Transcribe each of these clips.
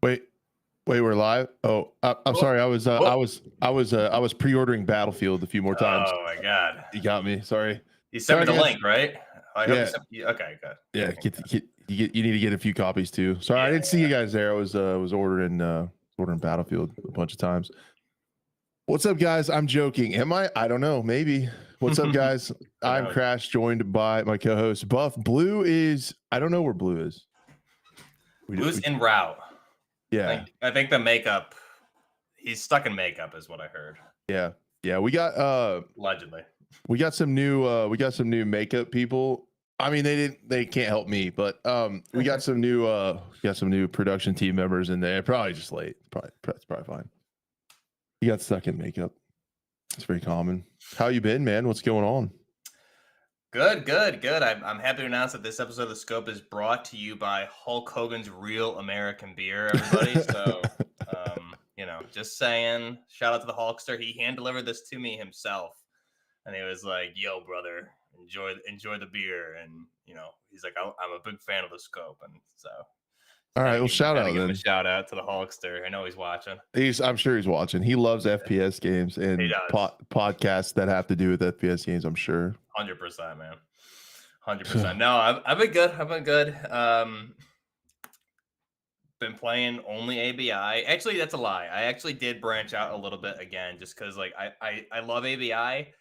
Wait, we're live. Oh, I'm Whoa, sorry. whoa. I was pre-ordering Battlefield a few more times. Oh my God. You got me. Sorry. You sent me Sorry, the guys. link, right? I hope you Yeah, sent you okay, good. yeah. Okay, good. You need to get a few copies too. Sorry, I Yeah. didn't see you guys there. I was ordering Battlefield a bunch of times. What's up, guys? I'm joking. Am I? I don't know. Maybe. What's up, guys? Who I'm knows? Crash, joined by my co-host Buff. Blue is. I don't know where Blue is. Blue's en route. Yeah. I think the makeup he's stuck in makeup is what I heard. Yeah. Yeah. Allegedly. We got some new makeup people. I mean, they can't help me, but we got some new production team members in there. Probably just late. It's probably fine. You got stuck in makeup. It's very common. How you been, man? What's going on? Good. I'm happy to announce that this episode of The Scope is brought to you by Hulk Hogan's Real American Beer, everybody. So, just saying, shout out to the Hulkster. He hand delivered this to me himself. And he was like, "Yo, brother, enjoy the beer." And he's like, "I'm a big fan of The Scope." And so, All right, well, shout out give him then. a shout out to the Hulkster. I know he's watching. I'm sure he's watching. He loves FPS games He and does. podcasts that have to do with FPS games. I'm sure. 100%, man. 100%. No, I've been good. I've been good. Been playing only ABI. Actually, that's a lie. I actually did branch out a little bit again, just because like I love ABI,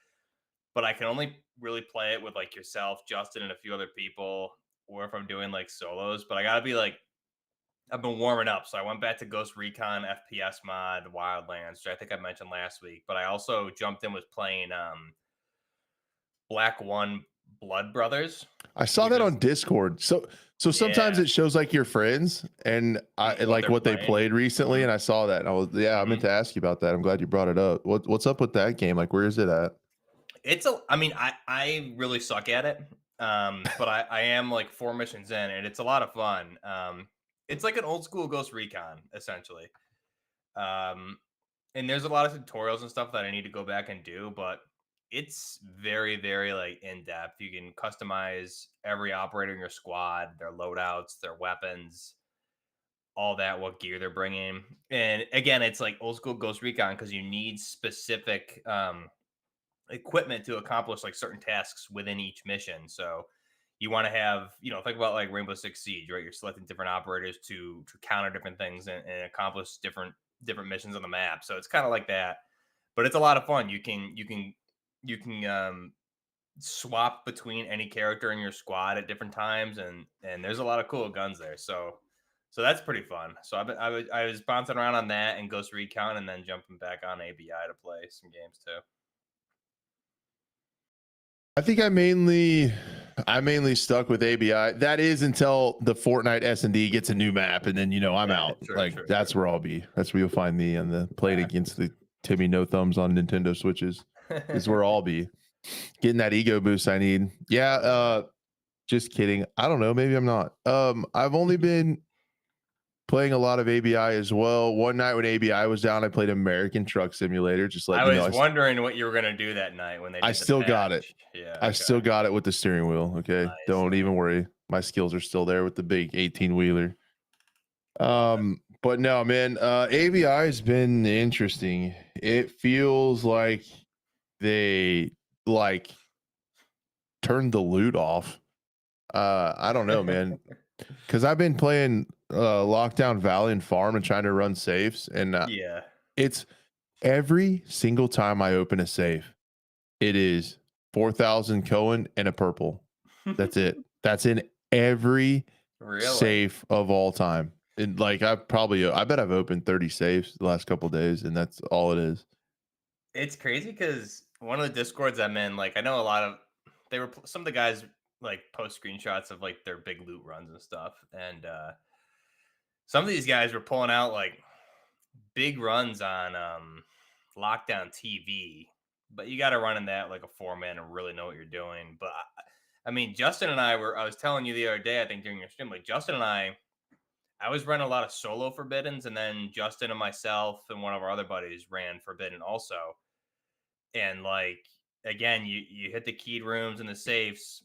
but I can only really play it with like yourself, Justin, and a few other people, or if I'm doing like solos. But I gotta be like, I've been warming up, so I went back to Ghost Recon FPS mod Wildlands, which I think I mentioned last week. But I also jumped in with playing Black One Blood Brothers. I saw that on Discord. So sometimes Yeah, it shows like your friends and I what like they're what they playing. played recently, and I saw that and I meant to ask you about that. I'm glad you brought it up. What's up with that game? Like, where is it at? I really suck at it. But I am like 4 missions in, and it's a lot of fun. It's like an old school Ghost Recon, essentially. And there's a lot of tutorials and stuff that I need to go back and do, but it's very, very like in depth. You can customize every operator in your squad, their loadouts, their weapons, all that, what gear they're bringing. And again, it's like old school Ghost Recon because you need specific equipment to accomplish like certain tasks within each mission. So you want to have, think about like Rainbow Six Siege, right? You're selecting different operators to counter different things and accomplish different missions on the map. So it's kind of like that, but it's a lot of fun. You can swap between any character in your squad at different times, and there's a lot of cool guns there. So that's pretty fun. So I was bouncing around on that and Ghost Recon, and then jumping back on ABI to play some games too. I think I mainly stuck with ABI. That is until the Fortnite S&D gets a new map, and then I'm out. That's where I'll be. That's where you'll find me on the playing against the Timmy No Thumbs on Nintendo Switches. Is where I'll be. Getting that ego boost I need. Yeah, just kidding. I don't know. Maybe I'm not. I've only been playing a lot of ABI as well. One night when ABI was down, I played American Truck Simulator. Just let I you know. was wondering what you were gonna do that night when they. I still got it. Yeah, I still got it with the steering wheel. Okay, nice. Don't even worry. My skills are still there with the big 18-wheeler. But no, man. ABI has been interesting. It feels like they like turned the loot off. I don't know, man. Because I've been playing Lockdown Valley and Farm and trying to run safes, and Yeah, it's every single time I open a safe, it is 4,000 Cohen and a purple. That's it. That's in every safe of all time. And like I bet I've opened 30 safes the last couple of days, and that's all it is. it's crazy because one of the discords I'm in, like I know a lot of some of the guys like post screenshots of like their big loot runs and stuff, and some of these guys were pulling out like big runs on Lockdown TV, but you got to run in that like a 4-man and really know what you're doing. But I mean, Justin and I was telling you the other day, I think during your stream, like Justin and I was running a lot of solo Forbiddens, and then Justin and myself and one of our other buddies ran Forbidden also. And like, again, you hit the keyed rooms and the safes,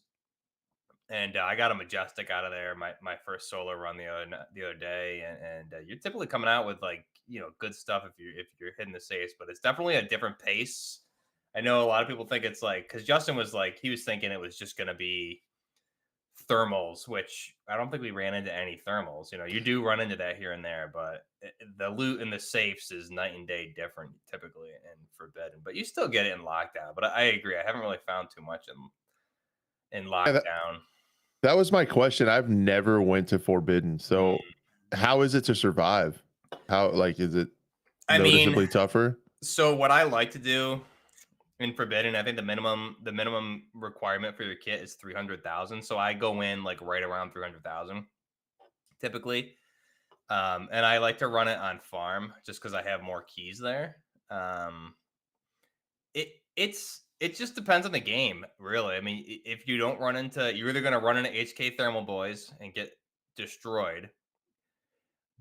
and I got a Majestic out of there. My first solo run the other day, and you're typically coming out with like good stuff if you're hitting the safes, but it's definitely a different pace. I know a lot of people think it's like because Justin was like he was thinking it was just gonna be thermals, which I don't think we ran into any thermals. You do run into that here and there, but the loot in the safes is night and day different typically in Forbidden, but you still get it in Lockdown. But I agree, I haven't really found too much in Yeah, Lockdown. that was my question. I've never went to Forbidden, so how is it to survive? How is it noticeably tougher? So what I like to do in Forbidden, I think the minimum requirement for your kit is 300,000. So I go in like right around 300,000 typically, and I like to run it on farm just because I have more keys there. It just depends on the game, really. I mean, if you don't run into, you're either going to run into HK thermal boys and get destroyed,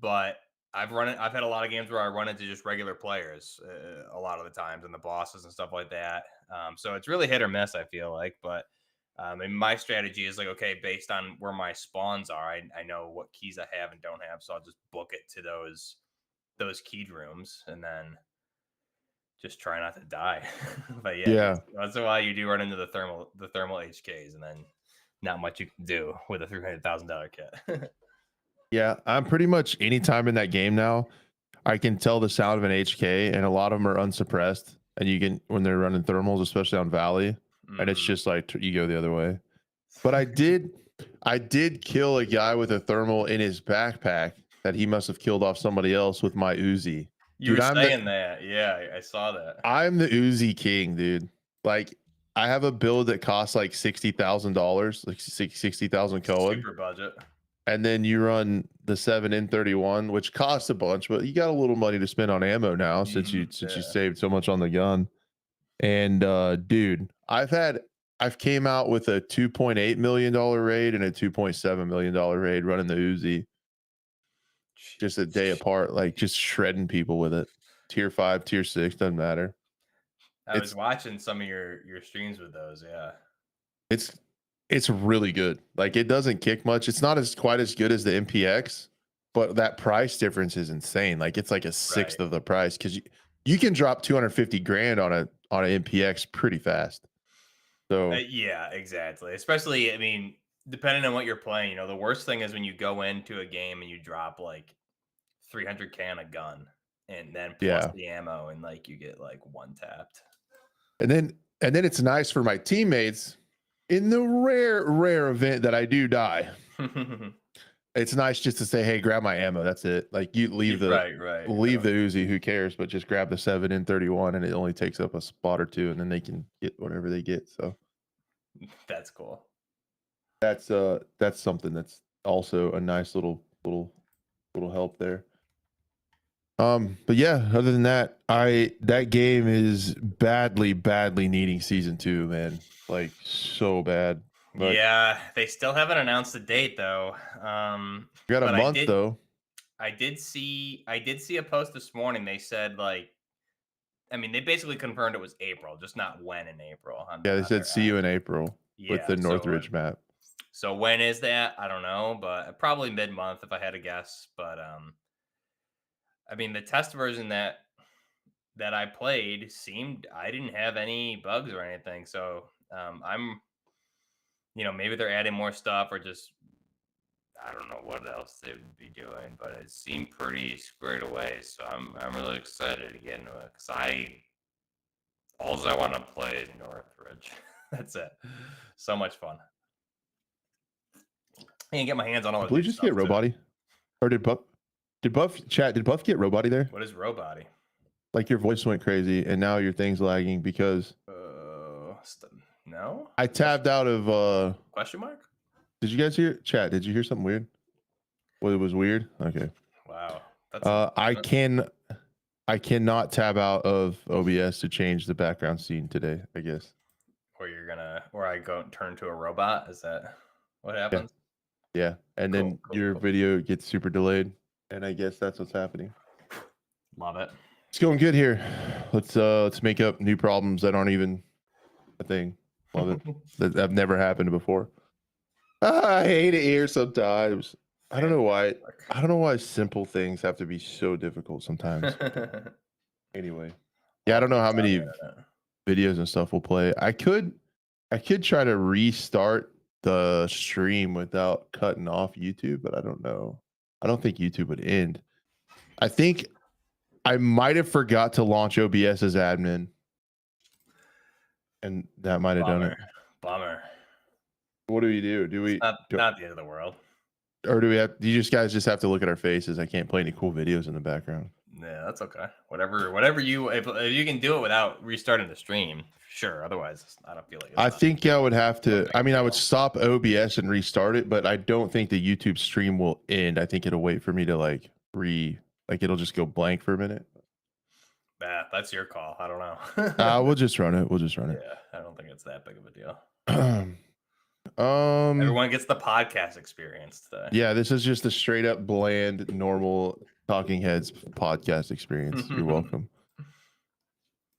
but I've had a lot of games where I run into just regular players a lot of the times and the bosses and stuff like that. So it's really hit or miss, I feel like. But and my strategy is like, okay, based on where my spawns are, I know what keys I have and don't have, so I'll just book it to those keyed rooms and then just try not to die. But yeah, that's why you do run into the thermal HKs, and then not much you can do with a $300,000 kit. Yeah, I'm pretty much anytime in that game now, I can tell the sound of an HK, and a lot of them are unsuppressed. And you can when they're running thermals, especially on Valley, and it's just like you go the other way. But I did kill a guy with a thermal in his backpack that he must have killed off somebody else with my Uzi. You were saying that, yeah, I saw that. I'm the Uzi king, dude. Like, I have a build that costs like $60,000, like 60,000 COD. Super budget. And then you run the 7N31, which costs a bunch, but you got a little money to spend on ammo now since you saved so much on the gun. And dude, I've came out with a $2.8 million raid and a $2.7 million raid running the Uzi. Just a day apart, like just shredding people with it. Tier 5, tier 6, doesn't matter. I was watching some of your streams with those, yeah. It's really good. Like, it doesn't kick much. It's not quite as good as the MPX, but that price difference is insane. Like, it's like a sixth of the price because you can drop 250 grand on an MPX pretty fast. So yeah, exactly. Especially, I mean, depending on what you're playing, the worst thing is when you go into a game and you drop like 300K on a gun and then plus the ammo and like you get like one tapped. And then it's nice for my teammates in the rare event that I do die. It's nice just to say, hey, grab my ammo. That's it. Like, you leave the leave the Uzi, who cares? But just grab the 7N31, and it only takes up a spot or two, and then they can get whatever they get. So that's cool. That's something that's also a nice little help there. But yeah, other than that, that game is badly needing season 2, man. Like, so bad. But yeah, they still haven't announced the date though. Got a month though. I did see a post this morning. They said they basically confirmed it was April, just not when in April. Yeah, they said see you in April with the Northridge map. So when is that? I don't know, but probably mid-month if I had to guess. But the test version that I played I didn't have any bugs or anything. So I'm maybe they're adding more stuff or just I don't know what else they would be doing, but it seemed pretty squared away. So I'm really excited to get into it because all I want to play is Northridge. That's it. So much fun. I can get my hands on all. Did we just get Robody? Or did Buff get Robody there? What is Robody? Like, your voice went crazy and now your thing's lagging because no. I tabbed out of question mark. Did you guys hear chat? Did you hear something weird? Well, it was weird. Okay. Wow. I cannot tab out of OBS to change the background scene today, I guess. Where I go and turn to a robot? Is that what happens? Yeah. And then your video gets super delayed. And I guess that's what's happening. Love it. It's going good here. Let's make up new problems that aren't even a thing. Love it. That have never happened before. I hate it here sometimes. I don't know why. I don't know why simple things have to be so difficult sometimes. Anyway, yeah, I don't know how many videos and stuff we'll play. I could try to restart the stream without cutting off YouTube, but I don't know. I don't think YouTube would end. I think I might have forgot to launch OBS as admin, and that might have done it. Bummer. What do we do? Do we not the end of the world? Or do we have? Do you guys just have to look at our faces? I can't play any cool videos in the background. Yeah, that's okay. Whatever you, if you can do it without restarting the stream, sure. Otherwise, I don't feel like. I think I would have to. I mean, I would stop OBS and restart it, but I don't think the YouTube stream will end. I think it'll wait for me to like it'll just go blank for a minute. Yeah, that's your call. I don't know. We'll just run it. Yeah, I don't think it's that big of a deal. Everyone gets the podcast experience today. Yeah, this is just a straight up bland, normal Talking Heads podcast experience. You're welcome.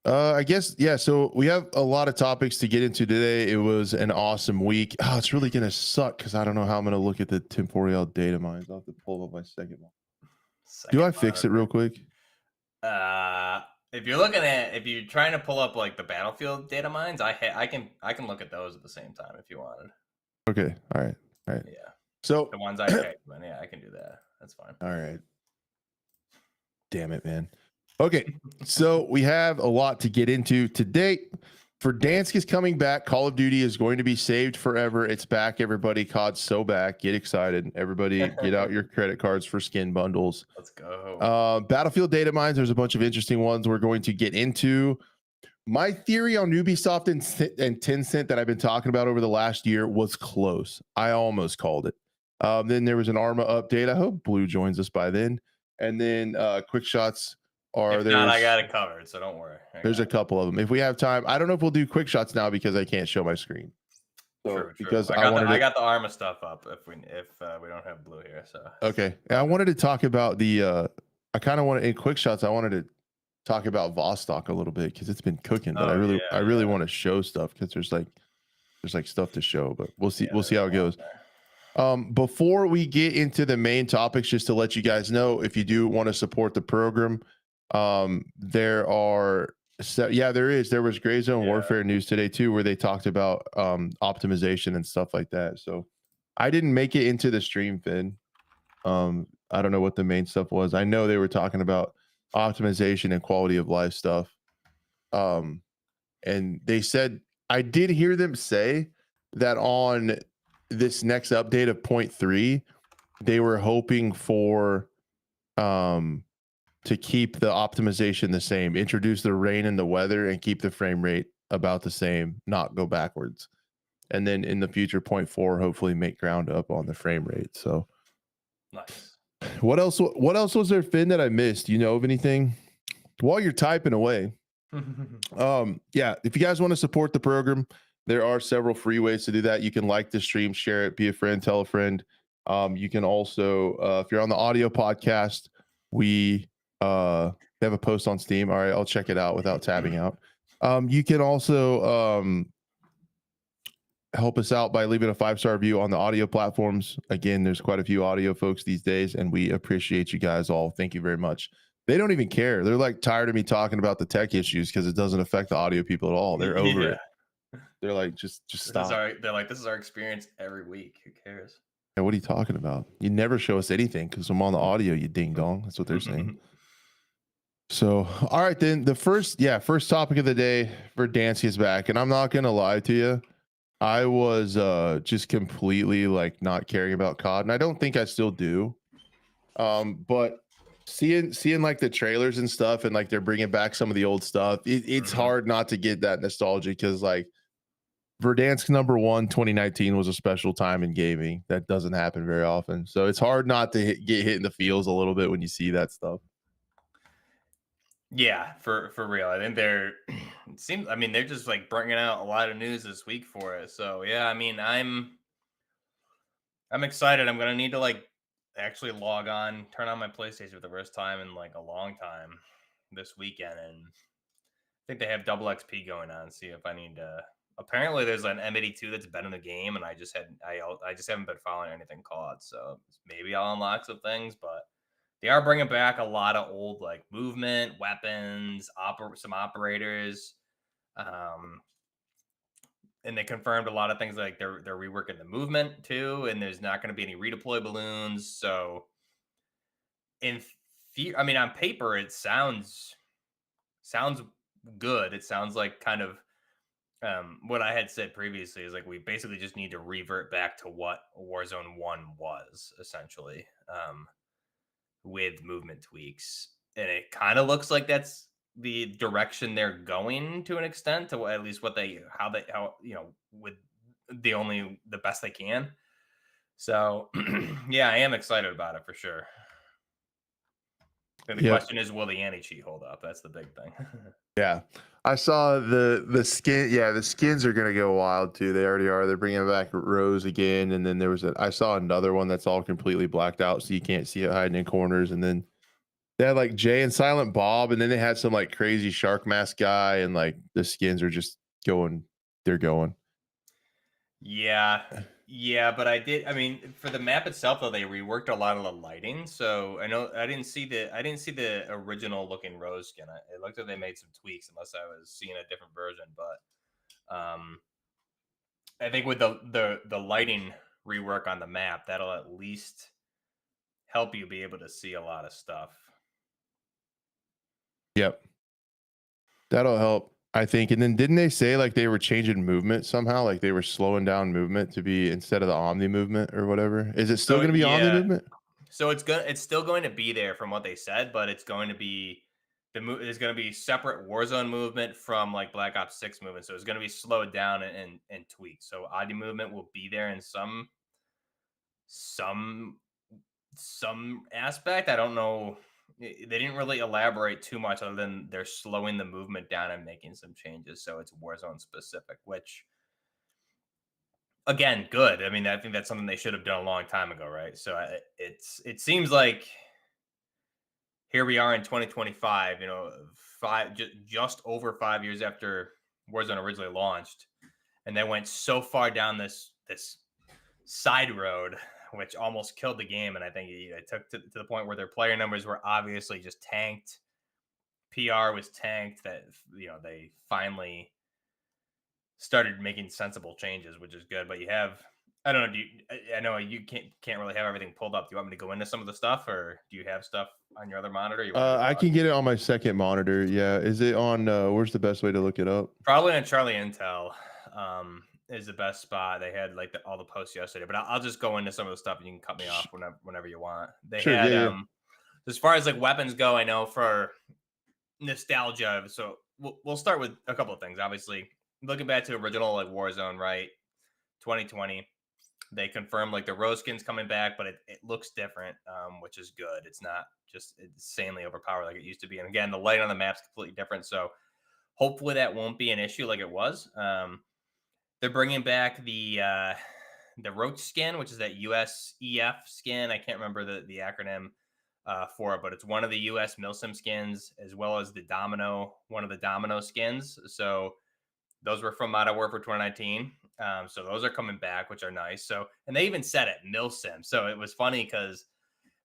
I guess, yeah, so we have a lot of topics to get into today. It was an awesome week. Oh, it's really going to suck because I don't know how I'm going to look at the temporal data mines. I'll have to pull up my second one. Do I fix it real quick? If you're trying to pull up like the Battlefield data mines, I can look at those at the same time if you wanted. Okay. All right. Yeah. So the ones I picked, yeah, I can do that. That's fine. All right. Damn it, man. Okay. So we have a lot to get into today. Verdansk is coming back. Call of Duty is going to be saved forever. It's back, everybody. COD's so back. Get excited. Everybody get out your credit cards for skin bundles. Let's go. Battlefield data mines. There's a bunch of interesting ones we're going to get into. My theory on Ubisoft and Tencent that I've been talking about over the last year was close. I almost called it. Then there was an Arma update. I hope Blue joins us by then. And then quick shots are there. I got it covered, so don't worry. There's a couple of them. If we have time, I don't know if we'll do quick shots now because I can't show my screen. So, true. Because I got the Arma stuff up if we don't have Blue here. So okay. And I wanted to talk about the. I kind of wanted in quick shots. I wanted to talk about Vostok a little bit because it's been cooking, but I really want to show stuff because there's like stuff to show, but we'll see how it goes. Before we get into the main topics, just to let you guys know, if you do want to support the program, there was Gray Zone Warfare news today too, where they talked about optimization and stuff like that. So I didn't make it into the stream, Finn. I don't know what the main stuff was. I know they were talking about optimization and quality of life stuff. And they said, I did hear them say that on this next update of 0.3, they were hoping for to keep the optimization the same, introduce the rain and the weather and keep the frame rate about the same, not go backwards. And then in the future, 0.4, hopefully make ground up on the frame rate. So nice. What else was there, Finn, that I missed? You know of anything? While you're typing away. Yeah, if you guys want to support the program, there are several free ways to do that. You can like the stream, share it, be a friend, tell a friend. You can also, if you're on the audio podcast, we have a post on Steam. All right, I'll check it out without tabbing out. You can also help us out by leaving a 5-star review on the audio platforms. Again, there's quite a few audio folks these days, and we appreciate you guys all. Thank you very much. They don't even care. They're like tired of me talking about the tech issues because it doesn't affect the audio people at all. They're over it. They're like, just stop. They're like, this is our experience every week. Who cares? Yeah, what are you talking about? You never show us anything because I'm on the audio, you ding dong. That's what they're saying. So, all right, then the first topic of the day, Verdansk is back. And I'm not going to lie to you. I was just completely like not caring about COD, and I don't think I still do. But seeing like the trailers and stuff, and like they're bringing back some of the old stuff, it's hard not to get that nostalgia because like Verdansk #1 2019 was a special time in gaming. That doesn't happen very often, so it's hard not to get hit in the feels a little bit when you see that stuff. Yeah, for real. I think they're just like bringing out a lot of news this week for it. So yeah, I mean, I'm excited. I'm gonna need to like actually log on, turn on my PlayStation for the first time in like a long time this weekend, and I think they have double XP going on. See if I need to apparently there's an M82 that's been in the game, and I just haven't been following anything COD, so maybe I'll unlock some things, but they are bringing back a lot of old like movement, weapons, some operators, and they confirmed a lot of things like they're reworking the movement too, and there's not going to be any redeploy balloons. So I mean, on paper, it sounds good. It sounds like kind of what I had said previously is like we basically just need to revert back to what Warzone 1 was essentially, with movement tweaks. And it kind of looks like that's the direction they're going to an extent, to at least how with the best they can. So yeah, I am excited about it for sure. And the question is, will the anti-cheat hold up? That's the big thing. Yeah, I saw the skin. Yeah, the skins are gonna go wild too. They already are. They're bringing back Rose again, and then I saw another one that's all completely blacked out, so you can't see it hiding in corners. And then they had like Jay and Silent Bob, and then they had some like crazy shark mask guy, and like the skins are just going. They're going. Yeah, but I mean, for the map itself though, they reworked a lot of the lighting. So I didn't see the original looking Rose skin. It looked like they made some tweaks, unless I was seeing a different version. But I think with the lighting rework on the map, that'll at least help you be able to see a lot of stuff. Yep, that'll help, I think. And then didn't they say like they were changing movement somehow? Like they were slowing down movement to be instead of the Omni movement or whatever. Is it still going to be Omni movement? So it's still going to be there from what they said, but it's going to be there's going to be separate Warzone movement from like Black Ops 6 movement. So it's going to be slowed down and tweaked. So Omni movement will be there in some aspect. I don't know. They didn't really elaborate too much other than they're slowing the movement down and making some changes. So it's Warzone specific, which again, good. I mean, I think that's something they should have done a long time ago, right? So it seems like here we are in 2025, just over 5 years after Warzone originally launched, and they went so far down this side road, which almost killed the game. And I think it took to the point where their player numbers were obviously just tanked. PR was tanked. That they finally started making sensible changes, which is good. But I don't know. I know you can't really have everything pulled up. Do you want me to go into some of the stuff, or do you have stuff on your other monitor? I can get it on my second monitor. Yeah, is it on? Where's the best way to look it up? Probably on Charlie Intel. Is the best spot. They had like all the posts yesterday, but I'll just go into some of the stuff and you can cut me off whenever you want. They had as far as like weapons go, I know for nostalgia. So we'll start with a couple of things. Obviously, looking back to original like Warzone, right? 2020, they confirmed like the Rose skin's coming back, but it looks different, which is good. It's not just insanely overpowered like it used to be. And again, the light on the map's completely different. So hopefully that won't be an issue like it was. They're bringing back the Roach skin, which is that USEF skin. I can't remember the acronym for it, but it's one of the US Milsim skins, as well as one of the Domino skins. So those were from Modern Warfare 2019. So those are coming back, which are nice. So, and they even said it, Milsim. So it was funny because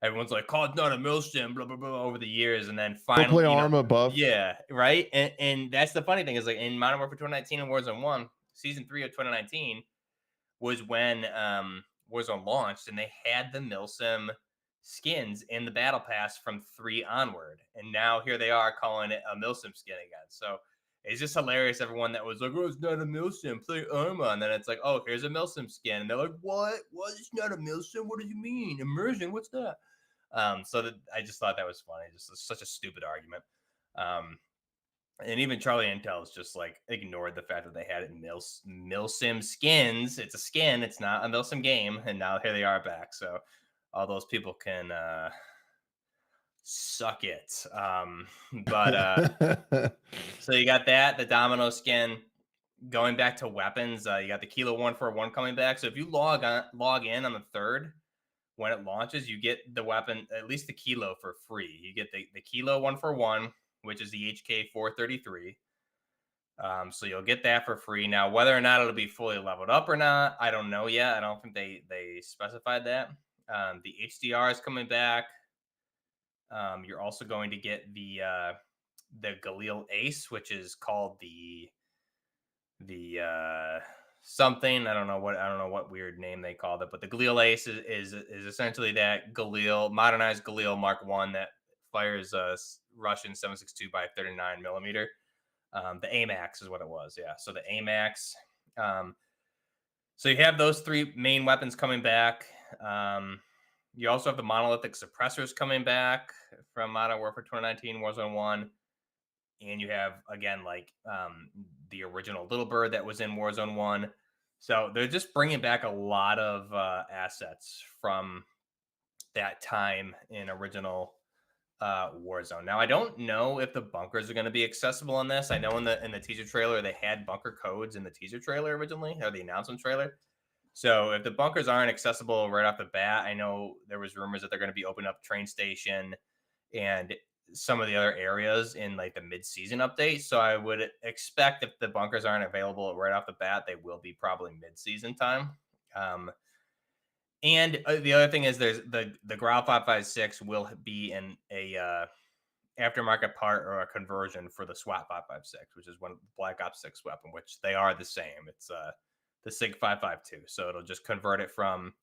everyone's like, "COD's not a Milsim," blah blah blah, over the years, and then finally, play Arma buff. Yeah, right. And that's the funny thing is like in Modern Warfare 2019 and Warzone 1, Season 3 of 2019 was when Warzone launched, and they had the Milsim skins in the battle pass from 3 onward, and now here they are calling it a Milsim skin again. So it's just hilarious. Everyone that was like, "Oh, it's not a Milsim, play Arma," and then it's like, "Oh, here's a Milsim skin," and they're like, "What? It's not a Milsim? What do you mean? Immersion? What's that?" So I just thought that was funny. Just such a stupid argument. And even Charlie Intel's just like ignored the fact that they had it in Milsim skins. It's a skin. It's not a Milsim game. And now here they are back. So all those people can suck it. So you got the Domino skin. Going back to weapons, you got the Kilo 141 coming back. So if you log in on the 3rd, when it launches, you get the weapon, at least the Kilo, for free. You get the Kilo 141, which is the HK 433. So you'll get that for free. Now, whether or not it'll be fully leveled up or not, I don't know yet. I don't think they specified that. The HDR is coming back. You're also going to get the Galil Ace, which is called the something. I don't know what weird name they called it, but the Galil Ace is essentially that Galil modernized Galil Mark One that fires a Russian 7.62 by 39 millimeter. The AMAX is what it was. Yeah. So the AMAX. So you have those three main weapons coming back. You also have the monolithic suppressors coming back from Modern Warfare 2019 Warzone 1. And you have, again, like the original Little Bird that was in Warzone 1. So they're just bringing back a lot of assets from that time in original Warzone. Now, I don't know if the bunkers are going to be accessible in this. I know in the teaser trailer they had bunker codes in the teaser trailer originally, or the announcement trailer. So if the bunkers aren't accessible right off the bat, I know there was rumors that they're going to be opening up train station and some of the other areas in like the mid-season update. So I would expect if the bunkers aren't available right off the bat, they will be probably mid-season time. And the other thing is there's the Grau 556 will be in a aftermarket part or a conversion for the SWAT 556, which is one of the Black Ops 6 weapon, which they are the same. It's the SIG 552. So it'll just convert it from,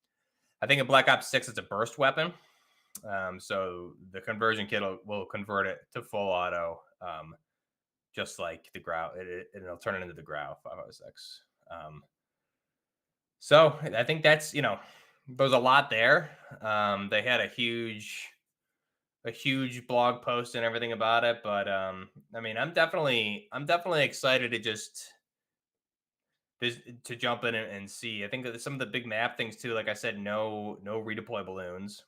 I think in Black Ops 6 it's a burst weapon. So the conversion kit will convert it to full auto, just like the Grau. It'll turn it into the Grau 556. So I think that's, there's a lot there. They had a huge blog post and everything about it, but I mean, I'm definitely excited to jump in and see. I think that some of the big map things too, like I said, no redeploy balloons.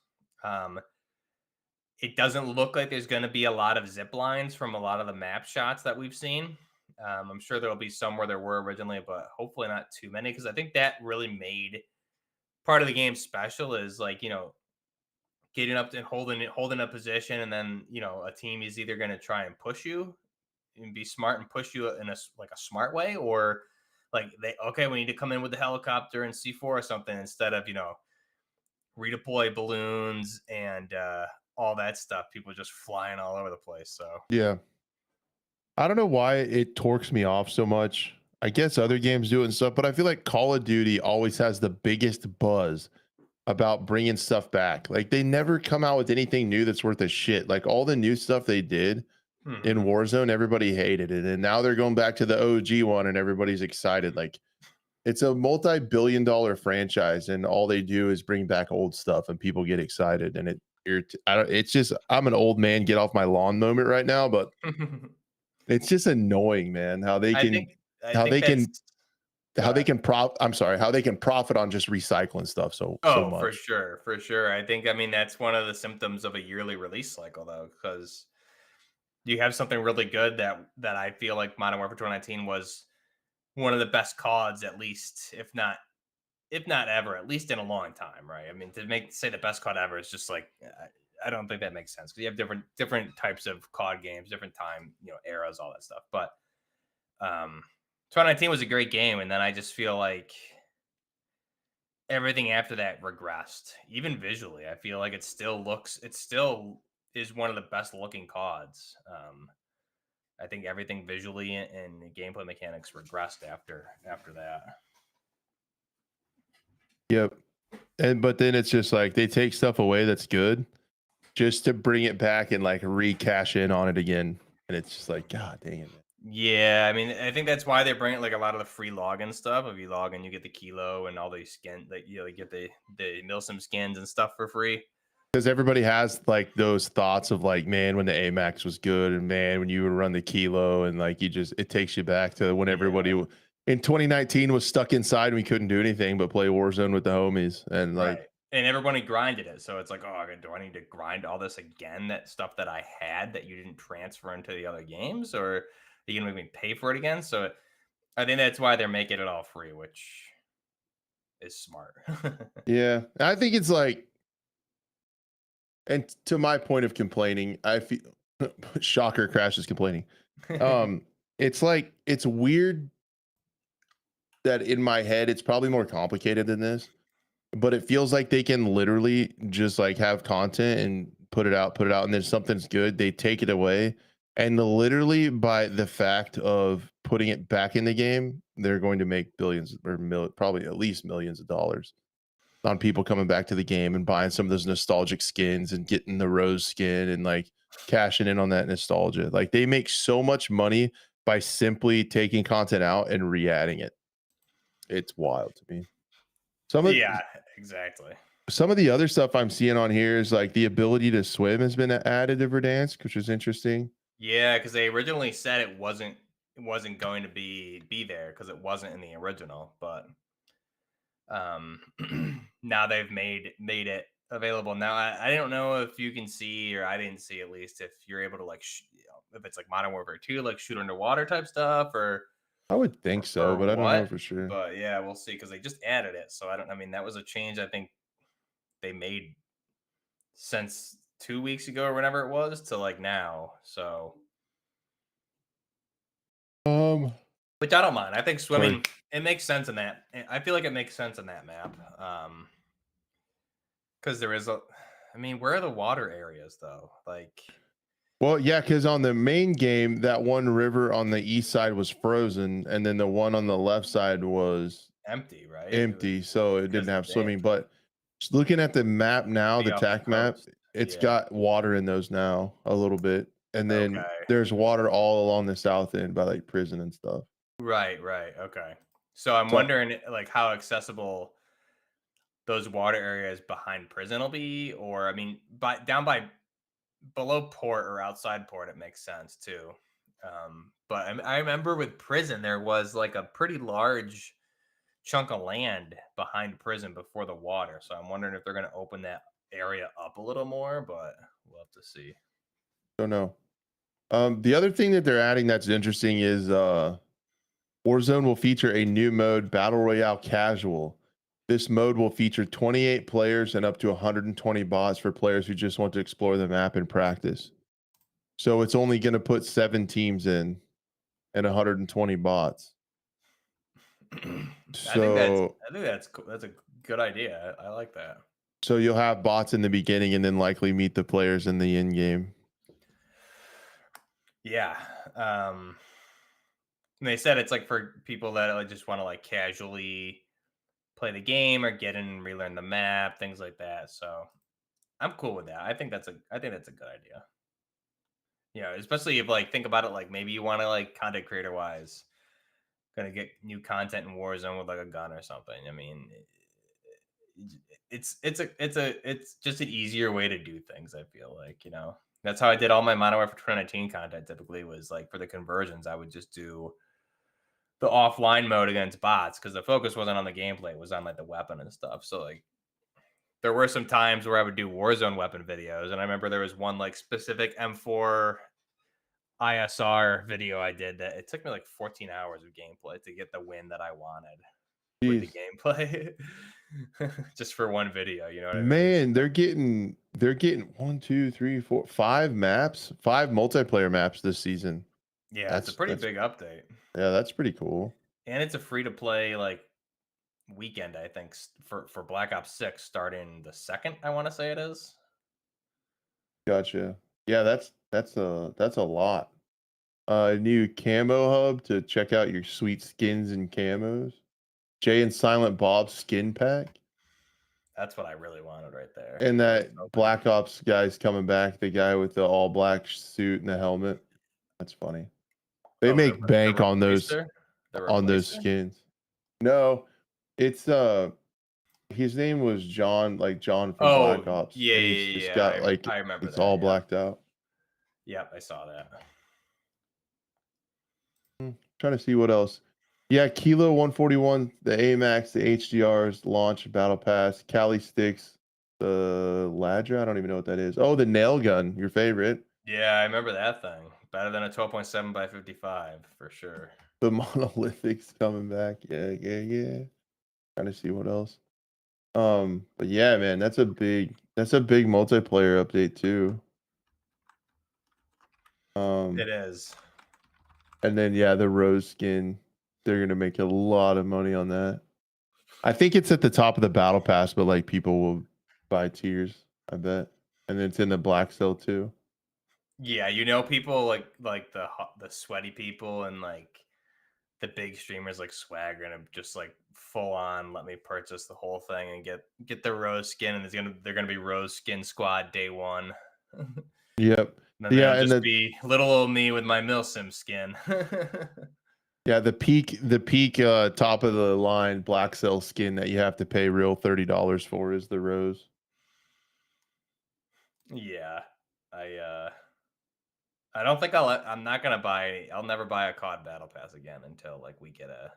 It doesn't look like there's going to be a lot of zip lines from a lot of the map shots that we've seen. I'm sure there'll be some where there were originally, but hopefully not too many, because I think that really made part of the game special, is like, getting up and holding a position, and then a team is either going to try and push you and be smart and push you in a smart way, or like we need to come in with the helicopter and C4 or something, instead of redeploy balloons and all that stuff. People just flying all over the place. So Yeah. I don't know why it torques me off so much. I guess other games do it and stuff, but I feel like Call of Duty always has the biggest buzz about bringing stuff back. Like they never come out with anything new that's worth a shit. Like all the new stuff they did in Warzone, everybody hated it, and now they're going back to the OG one, and everybody's excited. Like it's a multi-billion-dollar franchise, and all they do is bring back old stuff, and people get excited. And it's just, I'm an old man, get off my lawn moment right now, but it's just annoying, man, how they can how they can profit on just recycling stuff so much. For sure. I mean, that's one of the symptoms of a yearly release cycle, though, because you have something really good that I feel like Modern Warfare 2019 was one of the best CODs, at least, if not ever, at least in a long time, right? I mean, to say the best COD ever is just like, I don't think that makes sense, because you have different types of COD games, different time, eras, all that stuff. But 2019 was a great game, and then I just feel like everything after that regressed, even visually. I feel like it still is one of the best looking CODs. I think everything visually and gameplay mechanics regressed after that. Yep. But then it's just like they take stuff away that's good just to bring it back and like recash in on it again. And it's just like, God dang it. Yeah, I mean, I think that's why they bring like a lot of the free login stuff. If you log in, you get the kilo and all these skin, like you get the Milsim skins and stuff for free. Because everybody has like those thoughts of like, man, when the AMAX was good, and man, when you would run the kilo, and like it takes you back to when everybody in 2019 was stuck inside and we couldn't do anything but play Warzone with the homies, and like, right. And everybody grinded it. So it's like, oh, do I need to grind all this again? That stuff that I had that you didn't transfer into the other games, or are you gonna make me pay for it again? So I think that's why they're making it all free, which is smart. Yeah, I think it's like, and to my point of complaining, I feel shocker, Crash is complaining. it's like it's weird that in my head it's probably more complicated than this, but it feels like they can literally just like have content and put it out, and then something's good, they take it away. And literally by the fact of putting it back in the game, they're going to make billions or probably at least millions of dollars on people coming back to the game and buying some of those nostalgic skins and getting the rose skin and like cashing in on that nostalgia. Like they make so much money by simply taking content out and re-adding it. It's wild to me. Some of Yeah, exactly. some of the other stuff I'm seeing on here is like the ability to swim has been added to Verdansk, which is interesting. Yeah, because they originally said it wasn't going to be there because it wasn't in the original, but um now they've made it available. Now I don't know if you can see, or I didn't see at least, if you're able to like if it's like Modern Warfare 2, like shoot underwater type stuff, I would think so, or but I don't know what. for sure. But yeah, we'll see because they just added it. So I mean, that was a change I think they made since 2 weeks ago or whenever it was to like now. So Um, which I don't mind. I think sorry. swimming, it makes sense in that. I feel like it makes sense in that map. Because there is I mean, where are the water areas though? Like Well, yeah, because on the main game, that one river on the east side was frozen, and then the one on the left side was empty, right? It was empty, so it didn't because of have the swimming. dam. But just looking at the map now, Be the off the TAC map, coast. it's Yeah. got water in those now a little bit, and then Okay. there's water all along the south end by like prison and stuff. Right. Right. Okay. So I'm So wondering like how accessible those water areas behind prison will be, or I mean, down by below port or outside port, it makes sense too. But I remember with prison, there was like a pretty large chunk of land behind prison before the water. So I'm wondering if they're going to open that area up a little more, but we'll have to see. don't know. The other thing that they're adding that's interesting is Warzone will feature a new mode, Battle Royale Casual. This mode will feature 28 players and up to 120 bots for players who just want to explore the map and practice. So it's only going to put 7 teams in and 120 bots. So I think that's cool. That's a good idea. I like that. so you'll have bots in the beginning and then likely meet the players in the end game. Yeah. And they said it's like for people that like just want to like casually play the game or get in and relearn the map, things like that. So I'm cool with that. I think that's a good idea. You know, especially if like think about it, like maybe you want to like content creator wise, gonna get new content in Warzone with like a gun or something. I mean, it's just an easier way to do things. I feel like, you know, that's how I did all my Modern Warfare 2019 content. Typically, was like for the conversions, I would just do the offline mode against bots because the focus wasn't on the gameplay; it was on like the weapon and stuff. So like, there were some times where I would do Warzone weapon videos, and I remember there was one like specific M4 ISR video I did that it took me like 14 hours of gameplay to get the win that I wanted with the Jeez. gameplay. Just for one video, you know what I mean? Man, they're getting 1, 2, 3, 4, 5 maps, 5 multiplayer maps this season. Yeah, it's a That's pretty that's big update. yeah, that's pretty cool. And it's a free to play like weekend, I think, for Black Ops 6 starting the 2nd, I want to say it is. Gotcha. Yeah, that's a lot. New camo hub to check out your sweet skins and camos. Jay and Silent Bob skin pack. That's what I really wanted right there. And I was that hoping. Black Ops guy's coming back, the guy with the all black suit and the helmet. That's funny. They Oh, make the bank replacer? The on those replacer? skins. No, it's his name was John, like John from Oh, Black Ops, yeah, and he's yeah, just yeah. got like I remember it's that. all Yeah. blacked out. Yep, I saw that. Trying to see what else. Yeah, Kilo 141, the AMAX, the HDRs, launch battle pass, Cali sticks, the Ladra. I don't even know what that is. Oh, the nail gun, your favorite. Yeah, I remember that thing. Better than a 12.7 by 55 for sure. The monolithics coming back. Yeah, yeah, yeah. Trying to see what else. But yeah, man, that's a big multiplayer update too. It is. And then yeah, the rose skin, they're gonna make a lot of money on that. I think it's at the top of the battle pass, but like people will buy tiers, I bet. And then it's in the black sale too. Yeah, people like the sweaty people and like the big streamers like Swagger and just like full on let me purchase the whole thing and get the rose skin, and they're gonna be rose skin squad day one. Yep. Then Yeah, there'll and just be little old me with my Milsim skin. yeah, the peak top of the line black cell skin that you have to pay real $30 for is the rose. Yeah. I don't think I'm not gonna I'll never buy a COD battle pass again until like we get a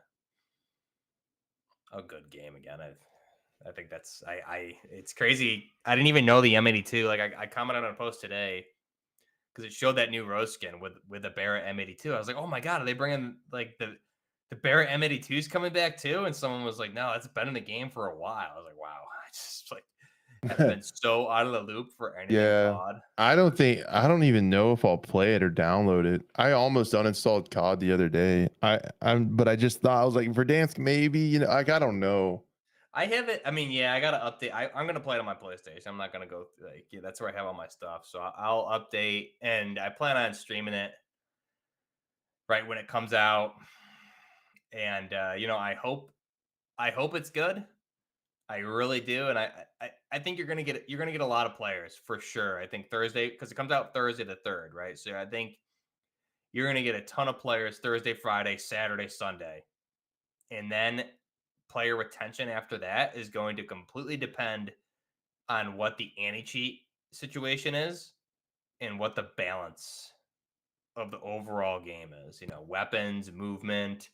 good game again. I think that's it's crazy. I didn't even know the M82. Like I commented on a post today because it showed that new rose skin with the Barrett M82. I was like, oh my god, are they bringing like the Barrett M82s coming back too? And someone was like, no, it's been in the game for a while. I was like, wow, I just like have been so out of the loop for anything Yeah. COD. I don't even know if I'll play it or download it. I almost uninstalled COD the other day. But I just thought I was like Verdansk maybe, like I don't know. I have it. I mean, yeah, I gotta update. I'm gonna play it on my PlayStation. I'm not gonna go like yeah, that's where I have all my stuff. So I'll update, and I plan on streaming it right when it comes out. And I hope it's good. I really do, and I think you're gonna get a lot of players for sure. I think Thursday because it comes out Thursday the 3rd, right? So I think you're gonna get a ton of players Thursday, Friday, Saturday, Sunday, and then player retention after that is going to completely depend on what the anti-cheat situation is and what the balance of the overall game is. Weapons, movement,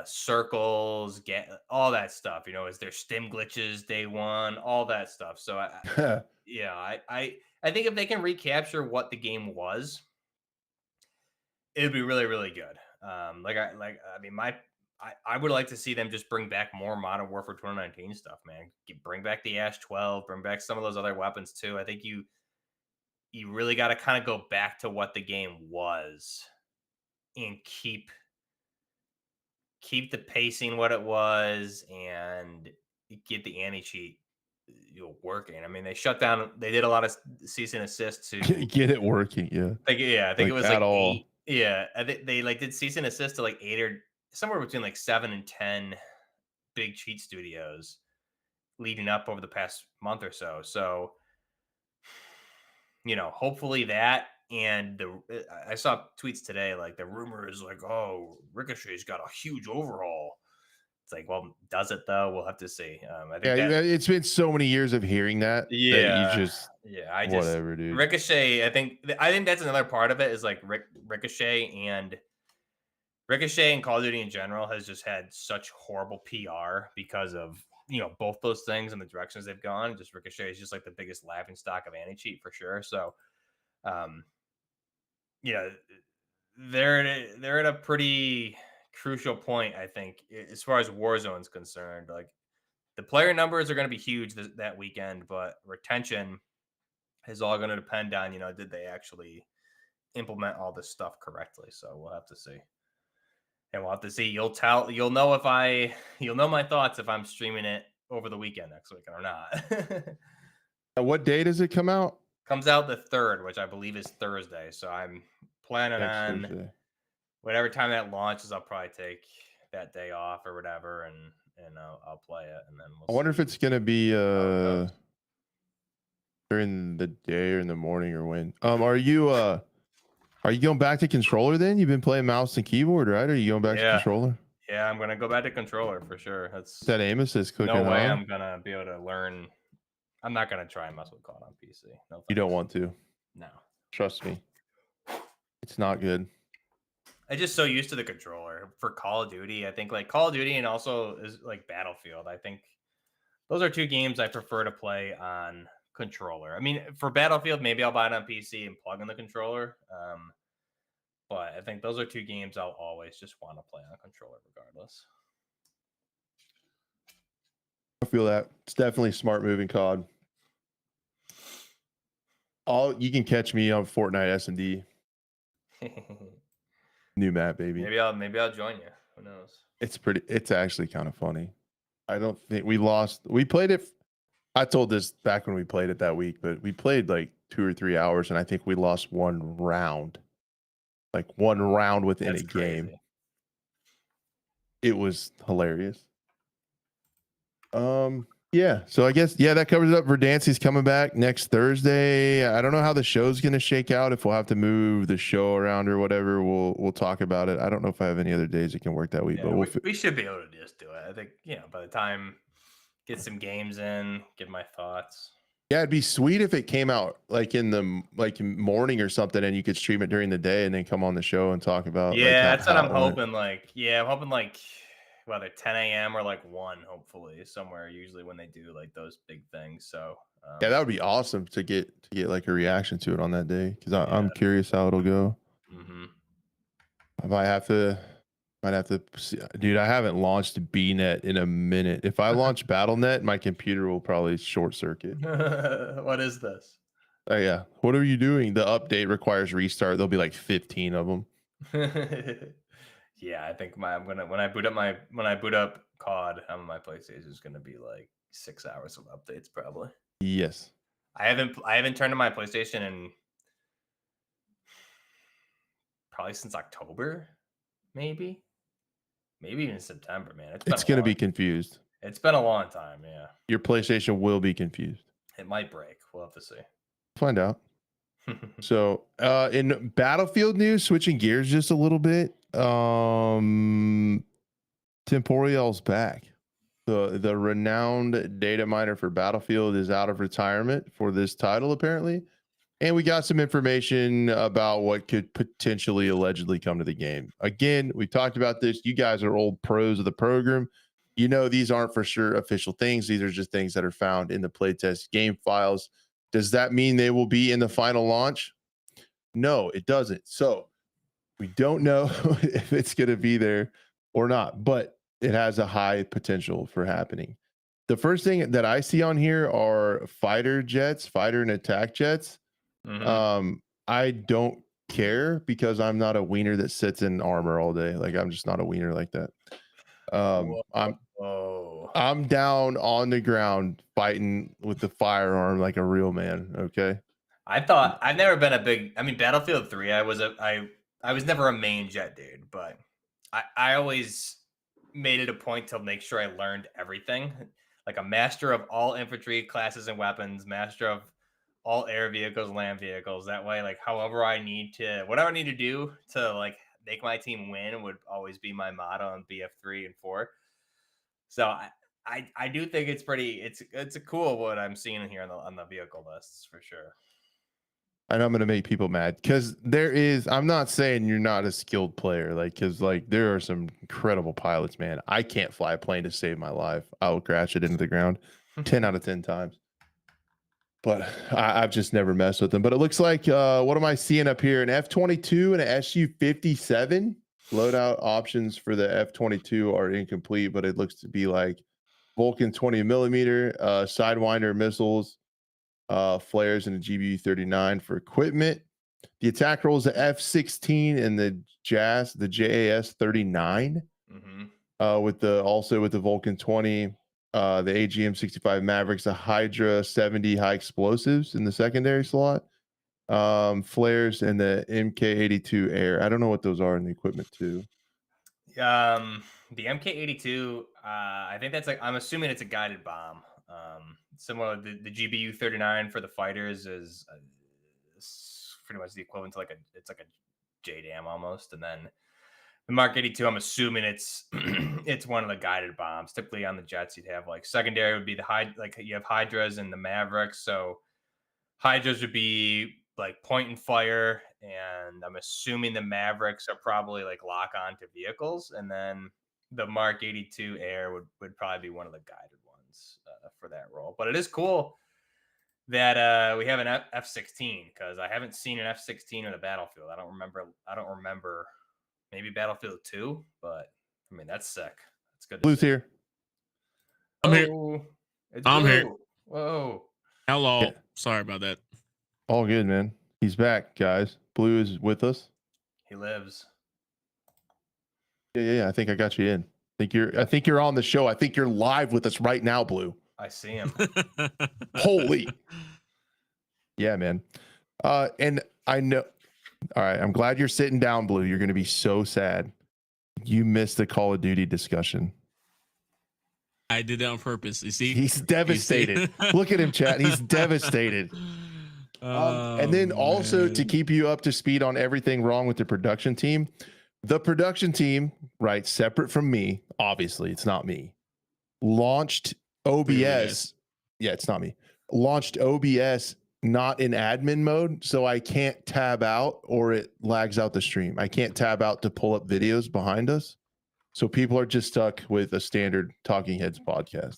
circles, get all that stuff. Is there stim glitches day one, all that stuff. So I think if they can recapture what the game was, it'd be really really good. I would like to see them just bring back more Modern Warfare 2019 stuff, man. Bring back the Ash 12, bring back some of those other weapons too. I think you really got to kind of go back to what the game was and keep the pacing what it was and get the anti cheat working. I mean, they did a lot of cease and assist to Get it working, yeah. I think it was at like all. 8. Yeah, I think they like did cease and assist to like 8 or somewhere between like 7 and 10 big cheat studios leading up over the past month or so. So, hopefully that and I saw tweets today like the rumor is like, oh, Ricochet's got a huge overhaul. It's like, well, does it though? We'll have to see. I think that It's been so many years of hearing that you just whatever, dude. Ricochet. I think that's another part of it is like Ricochet and Call of Duty in general has just had such horrible PR because of both those things and the directions they've gone. Just Ricochet is just like the biggest laughing stock of anti cheat for sure. So, um, they're at a pretty crucial point, I think, as far as Warzone's concerned. Like the player numbers are going to be huge that weekend, but retention is all going to depend on did they actually implement all this stuff correctly. So we'll have to see. And we'll have to see. You'll know my thoughts if I'm streaming it over the weekend next weekend or not. What day does it come out? Comes out the 3rd, which I believe is Thursday. So I'm planning Next on Thursday. whatever time that launches. I'll probably take that day off or whatever, and I'll play it, and then I wonder if it's gonna be during the day or in the morning or when. Are you going back to controller then? You've been playing mouse and keyboard, right? Are you going back to controller? Yeah, I'm gonna go back to controller for sure. That aim assist cooking. No way huh? I'm gonna be able to learn. I'm not gonna try and mess with COD on PC. No, thanks. You don't want to. No. Trust me. It's not good. I'm just so used to the controller for Call of Duty. I think like Call of Duty and also is like Battlefield. I think those are two games I prefer to play on controller. I mean, for Battlefield, maybe I'll buy it on PC and plug in the controller. But I think those are two games I'll always just want to play on a controller regardless. I feel that. It's definitely smart moving COD. You can catch me on Fortnite S&D. New map, baby. Maybe I'll join you. Who knows? It's actually kind of funny. I don't think we lost. We played it. I told this back when we played it that week, but we played like 2 or 3 hours, and I think we lost one round. Like one round within a game. Crazy. It was hilarious. Yeah. So I guess that covers it up. Verdansk coming back next Thursday. I don't know how the show's gonna shake out. If we'll have to move the show around or whatever, we'll talk about it. I don't know if I have any other days that can work that week, Yeah, but we should be able to just do it. I think by the time get some games in, give my thoughts. Yeah, it'd be sweet if it came out like in the morning or something, and you could stream it during the day and then come on the show and talk about. Yeah, that's what I'm hoping. I'm hoping whether 10 a.m. or 1, hopefully somewhere. Usually when they do those big things. So yeah, that would be awesome to get like a reaction to it on that day because I'm curious how it'll go. Mm-hmm. I might have to see, dude. I haven't launched BNet in a minute. If I launch BattleNet, my computer will probably short circuit. What is this? Oh yeah. What are you doing? The update requires restart. There'll be like 15 of them. Yeah, I think when I boot up COD on my PlayStation is gonna be 6 hours of updates probably. Yes. I haven't turned on my PlayStation in probably since October, maybe even September, man. It's gonna be confused. It's been a long time, yeah. Your PlayStation will be confused. It might break. We'll have to see. Find out. So in Battlefield news, switching gears just a little bit, Temporeal's back. The renowned data miner for Battlefield is out of retirement for this title apparently, and we got some information about what could potentially allegedly come to the game. Again, we talked about this. You guys are old pros of the program. You know these aren't for sure official things. These are just things that are found in the playtest game files. Does that mean they will be in the final launch? No, it doesn't. So we don't know if it's going to be there or not, but it has a high potential for happening. The first thing that I see on here are fighter and attack jets. Mm-hmm. I don't care because I'm not a wiener that sits in armor all day. Like I'm just not a wiener like that. I'm down on the ground fighting with the firearm like a real man. Okay. I've never been a big. I mean, Battlefield 3. I was never a main jet dude, but I always made it a point to make sure I learned everything, like a master of all infantry classes and weapons, master of all air vehicles, land vehicles. That way, whatever I need to do to make my team win would always be my motto on BF3 and 4. So I do think it's a cool what I'm seeing here on the vehicle lists for sure. And I'm going to make people mad because I'm not saying you're not a skilled player, because there are some incredible pilots, man. I can't fly a plane to save my life. I'll crash it into the ground 10 out of 10 times. But I've just never messed with them. But it looks like, what am I seeing up here? An F-22 and an Su-57. Loadout options for the F-22 are incomplete, but it looks to be like Vulcan 20 millimeter, Sidewinder missiles, flares, and a GBU-39 for equipment. The attack rolls the F-16 and the JAS-39. Mm-hmm. With the Vulcan 20, the AGM-65 Mavericks, the Hydra 70 high explosives in the secondary slot, flares, and the MK-82 air. I don't know what those are in the equipment too. The MK-82, I think that's I'm assuming it's a guided bomb. Similar to the GBU-39 for the fighters is pretty much the equivalent to it's like a JDAM almost, and then the Mark 82, I'm assuming it's it's one of the guided bombs. Typically on the jets, you'd have secondary would be you have Hydras and the Mavericks. So Hydras would be point and fire, and I'm assuming the Mavericks are probably lock on to vehicles, and then the Mark 82 air would probably be one of the guided ones for that role. But it is cool that we have an F-16 because I haven't seen an F-16 in the Battlefield. I don't remember. Maybe Battlefield 2, but I mean that's sick. That's good. Blue's here. I'm here. I'm here. Whoa. Hello. Yeah. Sorry about that. All good, man. He's back, guys. Blue is with us. He lives. Yeah. I think I got you in. I think you're on the show. I think you're live with us right now, Blue. I see him. Holy. Yeah, man. And I know. All right. I'm glad you're sitting down, Blue. You're going to be so sad. You missed the Call of Duty discussion. I did that on purpose. You see? He's devastated. Look at him, chat. He's devastated. And then also to keep you up to speed on everything wrong with the production team, right, separate from me, obviously, it's not me, launched OBS. Yeah, it's not me. Launched OBS not in admin mode, so I can't tab out or it lags out the stream. I can't tab out to pull up videos behind us. So people are just stuck with a standard Talking Heads podcast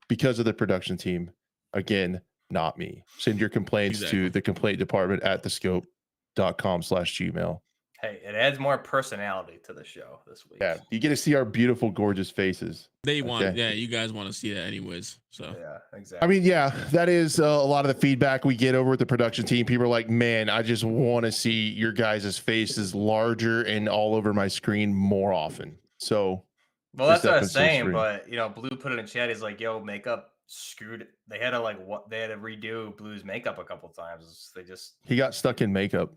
because of the production team. Again, not me. Send your complaints to the complaint department at thescope.com/gmail. Hey, it adds more personality to the show this week. Yeah, you get to see our beautiful, gorgeous faces. You guys want to see that anyways. So yeah, exactly. I mean, yeah, that is a lot of the feedback we get over with the production team. People are like, man, I just want to see your guys' faces larger and all over my screen more often. So, well, that's what I was saying. But Blue put it in chat. He's like, yo, makeup screwed. They had to redo Blue's makeup a couple times. He got stuck in makeup.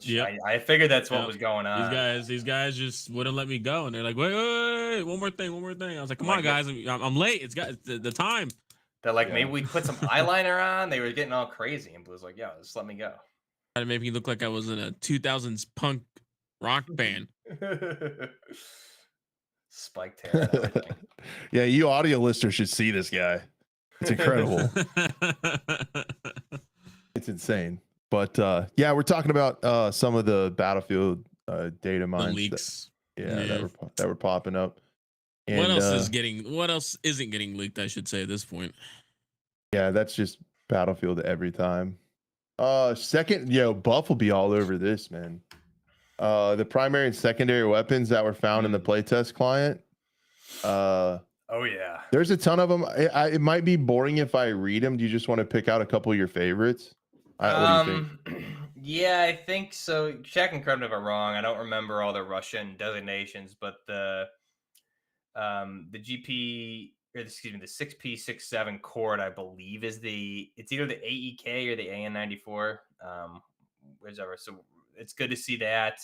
Yeah, I figured that's what was going on. These guys just wouldn't let me go, and they're like, wait, one more thing. I was like, come on, guys, I'm late. It's got the time. They're like, maybe we put some eyeliner on. They were getting all crazy, and Blue's like, yeah, just let me go. Trying to make me look like I was in a 2000s punk rock band. Spiked hair. Yeah, you audio listeners should see this guy. It's incredible. It's insane. But yeah, we're talking about some of the Battlefield data mines leaks. That were popping up. And, what else isn't getting leaked, I should say, at this point? Yeah, that's just Battlefield every time. Second, Buff will be all over this, man. The primary and secondary weapons that were found in the playtest client. Oh yeah. There's a ton of them. It might be boring if I read them. Do you just want to pick out a couple of your favorites? What do you think? Yeah, I think so. Check and correct me if I'm wrong. I don't remember all the Russian designations, but the GP, or excuse me, the 6P67 cord, I believe, it's either the AEK or the AN94, whichever. So it's good to see that.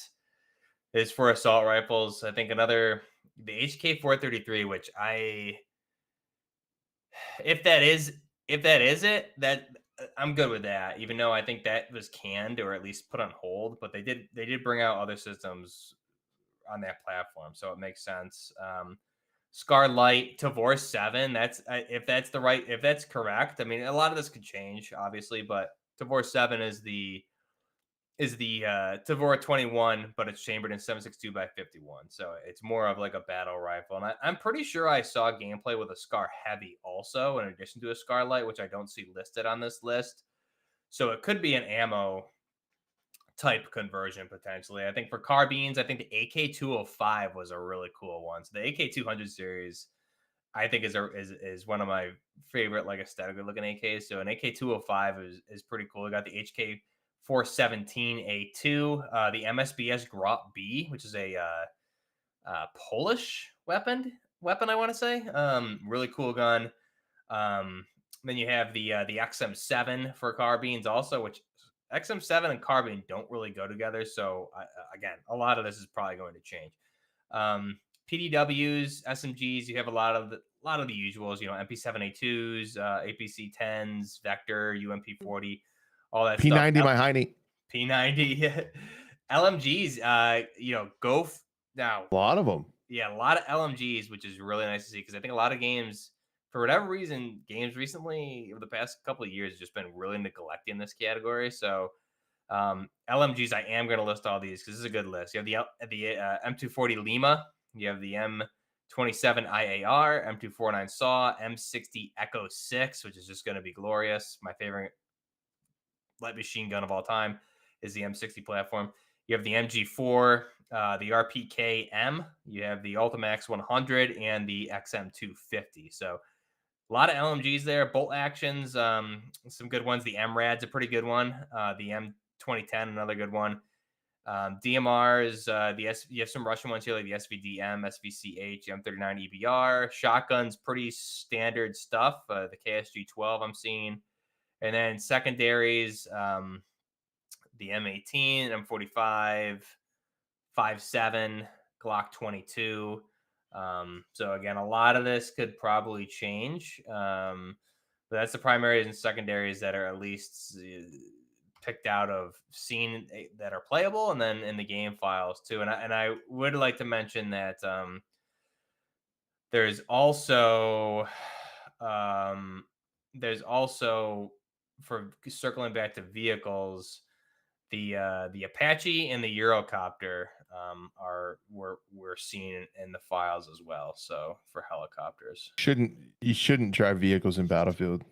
It's for assault rifles. I think the HK433, which if that is it, that I'm good with that, even though I think that was canned or at least put on hold. But they did bring out other systems on that platform, so it makes sense. Scar Light, Tavor 7. If that's correct. I mean, a lot of this could change, obviously, but Tavor 7 is the Tavor 21, but it's chambered in 7.62 by 51. So it's more of like a battle rifle. And I'm pretty sure I saw gameplay with a Scar Heavy also, in addition to a Scar Light, which I don't see listed on this list. So it could be an ammo type conversion potentially. I think for carbines, I think the AK-205 was a really cool one. So the AK-200 series, I think is one of my favorite, like, aesthetically looking AKs. So an AK-205 is pretty cool. We got the HK417A2, the MSBS Grot B, which is a Polish weapon, I want to say. Really cool gun. Then you have the XM7 for carbines also, which XM7 and carbine don't really go together. So again, a lot of this is probably going to change. PDWs, SMGs, you have a lot of the usuals, MP7A2s, APC10s, Vector, UMP40, all that P90, stuff. my Heine. P90, LMGs, go now. A lot of them. Yeah, a lot of LMGs, which is really nice to see, because I think a lot of games, for whatever reason, games recently over the past couple of years have just been really neglecting this category. So LMGs, I am going to list all these because this is a good list. You have the M240 Lima, you have the M27 IAR, M249 SAW, M60 Echo 6, which is just going to be glorious. My favorite light machine gun of all time is the M60 platform. You have the MG4, the RPK-M, you have the Ultimax 100, and the XM250. So a lot of LMGs there. Bolt actions, some good ones. The MRAD's a pretty good one. The M2010, another good one. DMR is you have some Russian ones here like the SVDM, SVCH, M39 EBR. Shotguns, pretty standard stuff. The KSG-12 I'm seeing. And then secondaries, the M18, M45, 5.7, Glock 22. So again, a lot of this could probably change. But that's the primaries and secondaries that are at least picked out of scene that are playable, and then in the game files too. And I would like to mention that there's also for circling back to vehicles, the Apache and the Eurocopter we're seeing in the files as well. So for helicopters, you shouldn't drive vehicles in Battlefield.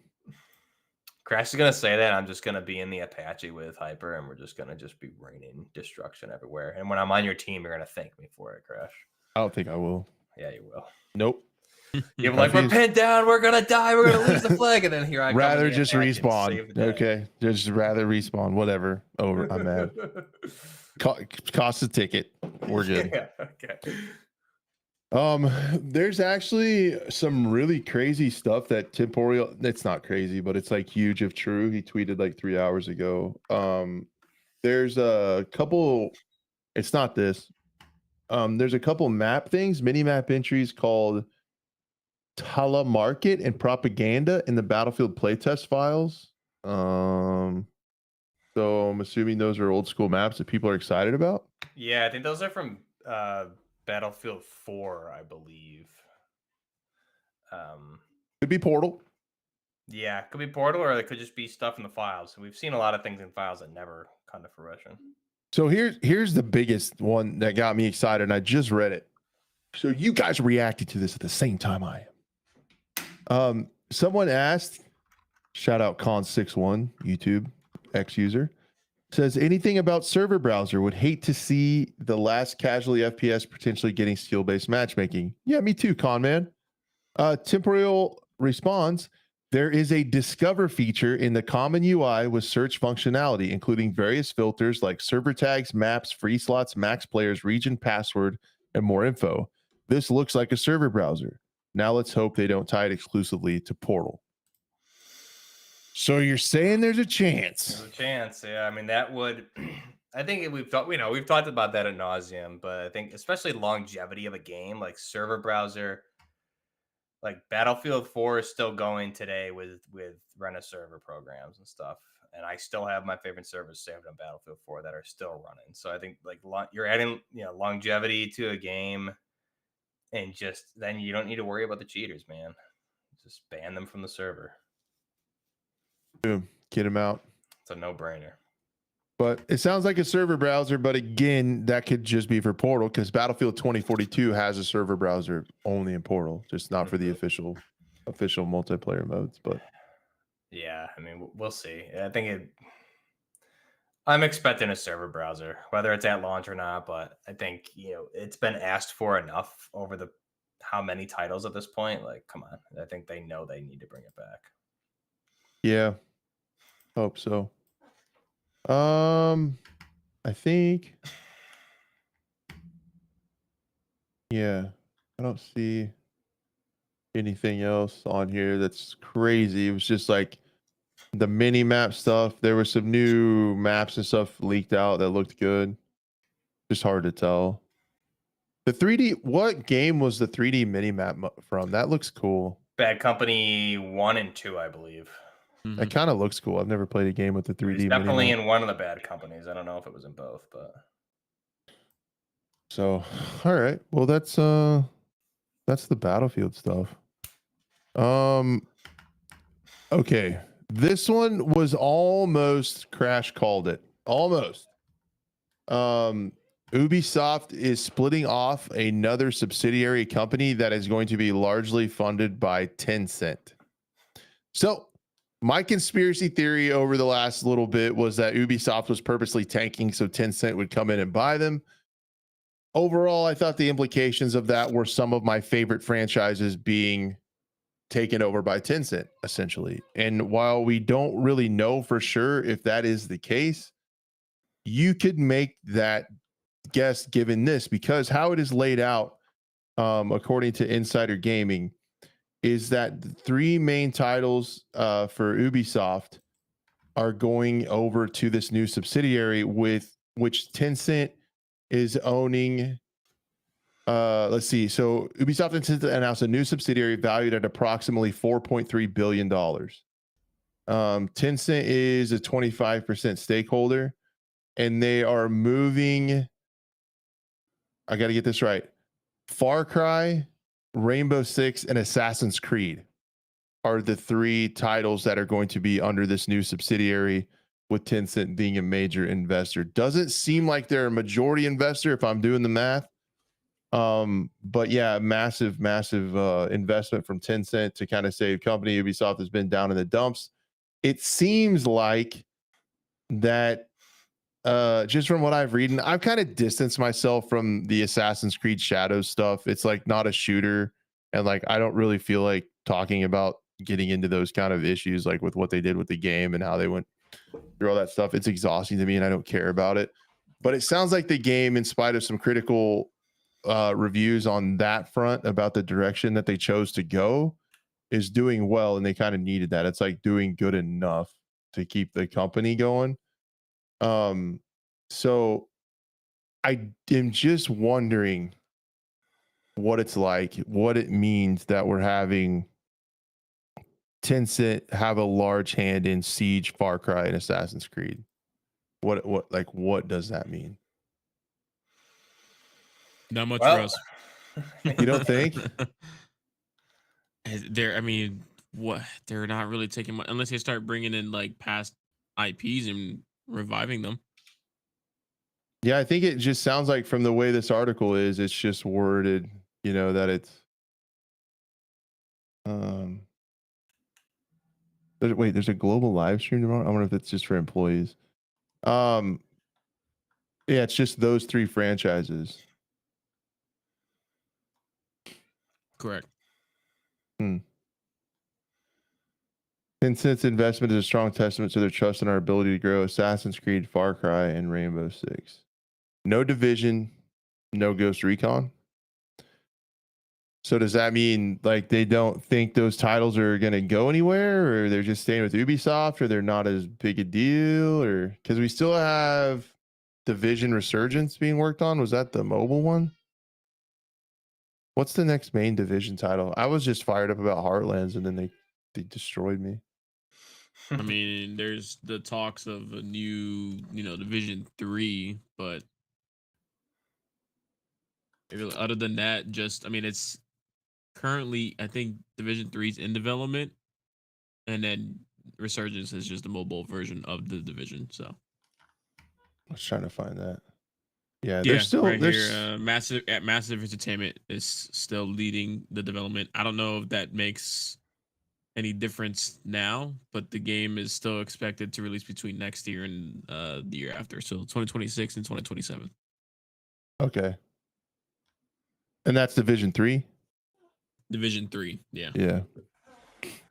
Crash is gonna say that. I'm just gonna be in the Apache with Hyper, and we're just gonna be raining destruction everywhere. And when I'm on your team, you're gonna thank me for it, Crash. I don't think I will. Yeah, you will. Nope. You're like, we're pinned down, we're gonna die, we're gonna lose the flag, and then here I rather come just respawn. Okay, just rather respawn. Whatever. Over. I'm mad. Cost a ticket. We're good. Yeah, okay. There's actually some really crazy stuff that Temporal. It's not crazy, but it's like huge if true. He tweeted like 3 hours ago. There's a couple. It's not this. There's a couple map things, mini map entries called telemarket and propaganda in the Battlefield playtest files. So I'm assuming those are old school maps that people are excited about. Yeah, I think those are from Battlefield 4, I believe. Could be Portal. Yeah, it could be Portal, or it could just be stuff in the files. So we've seen a lot of things in files that never come to fruition. So here's the biggest one that got me excited, and I just read it. So you guys reacted to this at the same time I am. Someone asked, shout out Con61, YouTube, ex-user, says anything about server browser, would hate to see the last casually FPS potentially getting skill-based matchmaking. Yeah, me too, Con man. Temporal responds, there is a discover feature in the common UI with search functionality, including various filters like server tags, maps, free slots, max players, region, password, and more info. This looks like a server browser. Now let's hope they don't tie it exclusively to Portal. So you're saying there's a chance? There's a chance, yeah. I mean, that would. I think we've talked about that ad nauseum, but I think especially longevity of a game, like server browser, like Battlefield 4 is still going today with rent a server programs and stuff, and I still have my favorite servers saved on Battlefield 4 that are still running. So I think like you're adding longevity to a game, and just then you don't need to worry about the cheaters, man. Just ban them from the server. Boom, get him out. It's a no-brainer. But it sounds like a server browser, but again, that could just be for Portal, because Battlefield 2042 has a server browser only in Portal, just not for the official multiplayer modes. But yeah, I mean, we'll see. I'm expecting a server browser, whether it's at launch or not, but I think it's been asked for enough over how many titles at this point. Like, come on. I think they know they need to bring it back. Yeah. Hope so. I think, yeah, I don't see anything else on here that's crazy. It was just like the mini map stuff. There were some new maps and stuff leaked out that looked good. Just hard to tell. The 3D, what game was the 3D mini map from? That looks cool. Bad Company 1 and 2, I believe. It kind of looks cool. I've never played a game with the 3D. It's definitely in one of the Bad Companies. I don't know if it was in both, but. So, all right. Well, that's the Battlefield stuff. Okay. This one was almost Crash called it. Almost. Ubisoft is splitting off another subsidiary company that is going to be largely funded by Tencent. So, my conspiracy theory over the last little bit was that Ubisoft was purposely tanking so Tencent would come in and buy them. Overall, I thought the implications of that were some of my favorite franchises being taken over by Tencent, essentially. And while we don't really know for sure if that is the case, you could make that guess given this, because how it is laid out, according to Insider Gaming, is that the three main titles for Ubisoft are going over to this new subsidiary, with which Tencent is owning. Let's see. So Ubisoft and Tencent announced a new subsidiary valued at approximately $4.3 billion. Tencent is a 25% stakeholder, and they are moving. I got to get this right. Far Cry, Rainbow Six, and Assassin's Creed are the three titles that are going to be under this new subsidiary, with Tencent being a major investor. Doesn't seem like they're a majority investor if I'm doing the math. But yeah, massive investment from Tencent to kind of save company. Ubisoft has been down in the dumps. It seems like that, just from what I've read, and I've kind of distanced myself from the Assassin's Creed Shadows stuff. It's like not a shooter, and like I don't really feel like talking about getting into those kind of issues, like with what they did with the game and how they went through all that stuff. It's exhausting to me, and I don't care about it. But it sounds like the game, in spite of some critical reviews on that front about the direction that they chose to go, is doing well, and they kind of needed that. It's like doing good enough to keep the company going. So I am just wondering what it's like, what it means that we're having Tencent have a large hand in Siege, Far Cry, and Assassin's Creed. What does that mean? Not much for us. You don't think? I mean, what? They're not really taking much unless they start bringing in like past IPs and reviving them. Yeah, I think it just sounds like, from the way this article is, it's just worded, that it's there's a global live stream tomorrow. I wonder if it's just for employees. Yeah, it's just those three franchises. Correct. Tencent's investment is a strong testament to their trust in our ability to grow Assassin's Creed, Far Cry, and Rainbow Six. No Division, no Ghost Recon. So does that mean like they don't think those titles are going to go anywhere, or they're just staying with Ubisoft, or they're not as big a deal, or because we still have Division Resurgence being worked on? Was that the mobile one? What's the next main Division title? I was just fired up about Heartlands, and then they destroyed me. I mean, there's the talks of a new, Division 3, but other than that, it's currently, I think Division 3 is in development, and then Resurgence is just a mobile version of the Division. So I was trying to find that. Yeah, there's still right here. Massive Entertainment is still leading the development. I don't know if that makes any difference now, but the game is still expected to release between next year and the year after, so 2026 and 2027. Okay. And that's Division 3? Division 3, yeah. Yeah.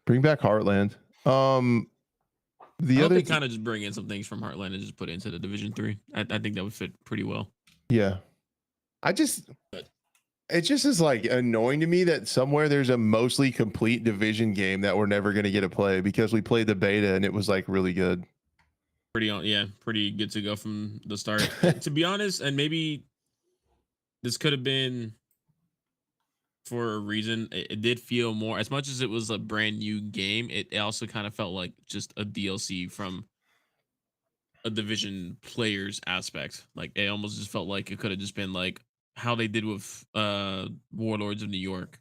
Bring back Heartland. The other kind of just bring in some things from Heartland and just put it into the Division 3. I think that would fit pretty well. Yeah. It just is like annoying to me that somewhere there's a mostly complete Division game that we're never going to get to play, because we played the beta and it was like really good. Pretty good to go from the start. To be honest, and maybe this could have been for a reason. It did feel more, as much as it was a brand new game, it also kind of felt like just a DLC from a Division player's aspect. Like it almost just felt like it could have just been like how they did with Warlords of New York.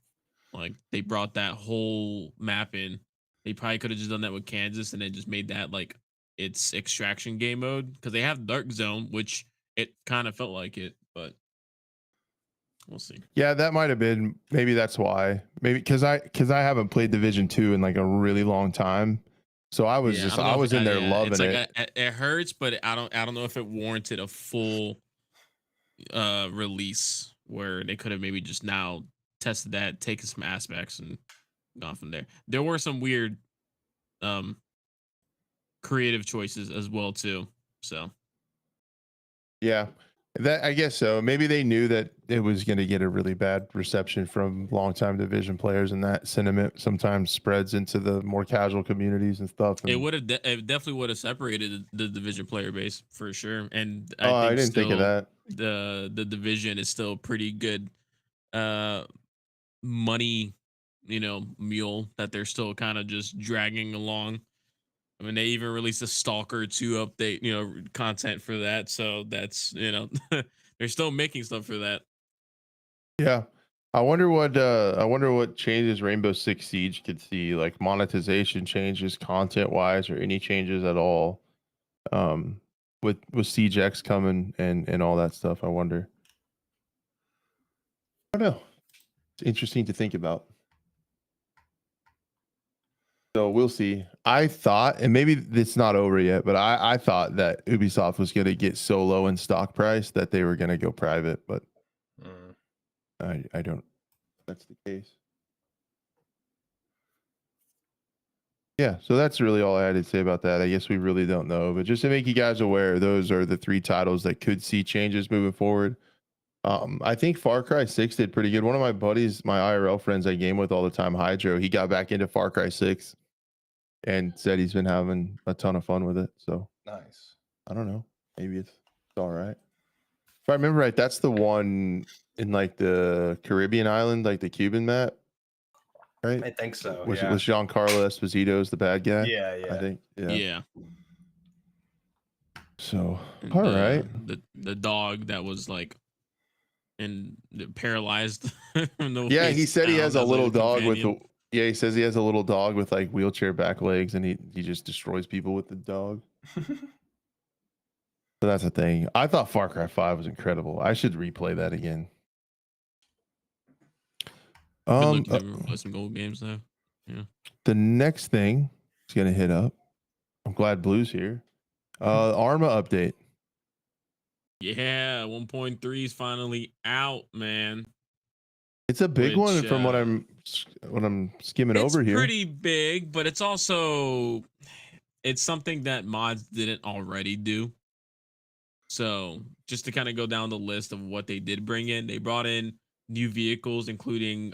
Like they brought that whole map in. They probably could have just done that with Kansas and then just made that like its extraction game mode, because they have Dark Zone, which it kind of felt like it, but we'll see. Yeah, that might have been, maybe that's why. Maybe because I haven't played Division 2 in like a really long time. So I was I was in there loving it's like it. It hurts, but I don't know if it warranted a full release where they could have maybe just now tested that, taken some aspects and gone from there. There were some weird creative choices as well too. So Yeah, that I guess so. Maybe they knew that it was going to get a really bad reception from longtime Division players, and that sentiment sometimes spreads into the more casual communities and stuff. It And would have it definitely would have separated the division player base for sure. And oh, I I think didn't think of still that. the division is still pretty good uh money, mule that they're still kind of just dragging along. I mean, they even released a Stalker 2 update, content for that. So that's, they're still making stuff for that. Yeah. I wonder what changes Rainbow Six Siege could see, like monetization changes, content wise, or any changes at all. With Siege X coming and all that stuff. I wonder. I don't know. It's interesting to think about. So we'll see. I thought, and maybe it's not over yet, but I thought that Ubisoft was going to get so low in stock price that they were going to go private, but I don't. That's the case. Yeah, so that's really all I had to say about that. I guess we really don't know, but just to make you guys aware, those are the 3 titles that could see changes moving forward. I think Far Cry 6 did pretty good. One of my buddies, my IRL friends I game with all the time, Hydro, he got back into Far Cry 6 and said he's been having a ton of fun with it. So Nice. I don't know. Maybe it's all right. If I remember right, that's the one in like the Caribbean island, like the Cuban map, right? I think so. Was Yeah. was Giancarlo Esposito's the bad guy? Yeah. I Yeah. think. Yeah. Yeah. So And all right. the dog that was like and paralyzed from the Yeah, he waist said he down has a as little dog with companion. yeah, he says he has a little dog with like wheelchair back legs and he just destroys people with the dog. So that's a thing. I thought Far Cry 5 was incredible. I should replay that again. Been looking to play some gold games though. Yeah. The next thing is gonna hit up. I'm glad Blue's here. Arma update. Yeah, 1.3 is finally out, man. It's a big one Which from what I'm skimming it's over here. pretty big, but it's also it's something that mods didn't already do. So just to kind of go down the list of what they did bring in, they brought in new vehicles, including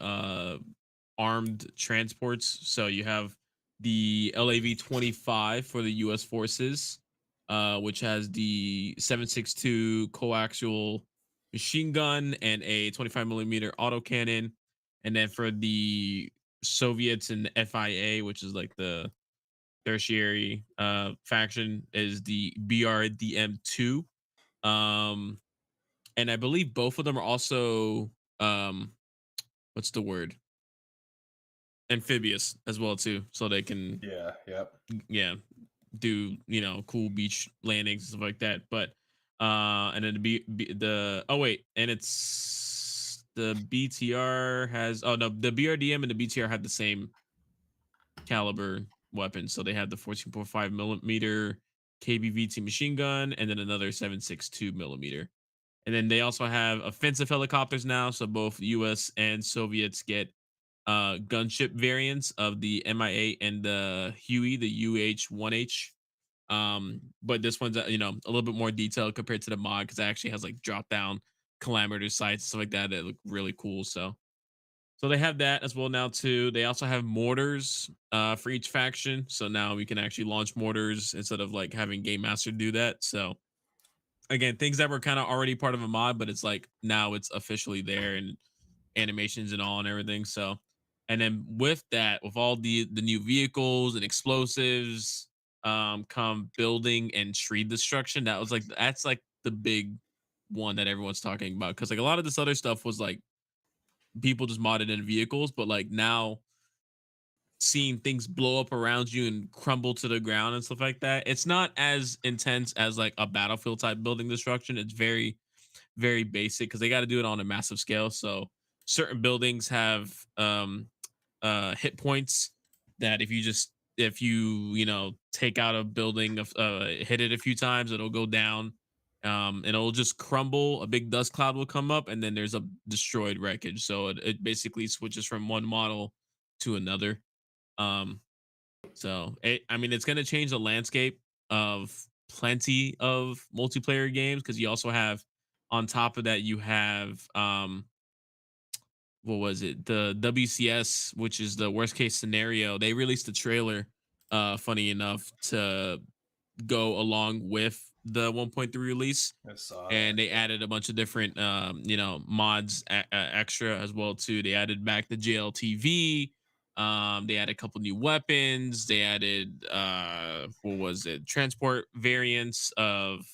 armed transports. So you have the LAV-25 for the U.S. forces, which has the 7.62 coaxial machine gun and a 25 millimeter autocannon. And then for the Soviets and the FIA, which is like the tertiary faction, is the BRDM-2. And I believe both of them are also what's the word? Amphibious as well too, so they can Yeah. Yep. do cool beach landings and stuff like that. But and then and it's the BTR has the BRDM and the BTR have the same caliber weapons, so they have the 14.5 millimeter KBVT machine gun and then another 7.62 millimeter. And then they also have offensive helicopters now. So both US and Soviets get gunship variants of the MIA and the Huey, the UH-1H. But this one's a little bit more detailed compared to the mod because it actually has like drop down kilometer sights and stuff like that. That look really cool. So they have that as well now too. They also have mortars for each faction. So now we can actually launch mortars instead of like having Game Master do that. So again, things that were kind of already part of a mod, but it's like now it's officially there and animations and all and everything. So, and then with that, with all the new vehicles and explosives, come building and tree destruction. That's like the big one that everyone's talking about because like a lot of this other stuff was like people just modded in vehicles, but like now seeing things blow up around you and crumble to the ground and stuff like that. It's not as intense as like a battlefield type building destruction. It's very, very basic because they got to do it on a massive scale. So certain buildings have hit points that if you take out a building of hit it a few times, it'll go down. And it'll just crumble. A big dust cloud will come up, and then there's a destroyed wreckage. So it basically switches from one model to another. I mean, it's going to change the landscape of plenty of multiplayer games because you also have on top of that you have what was it? The WCS, which is the worst case scenario. They released a trailer, funny enough, to go along with the 1.3 release, I saw and that. they added a bunch of different mods extra as well too. They added back the JLTV. They added a couple new weapons. They added what was it? Transport variants of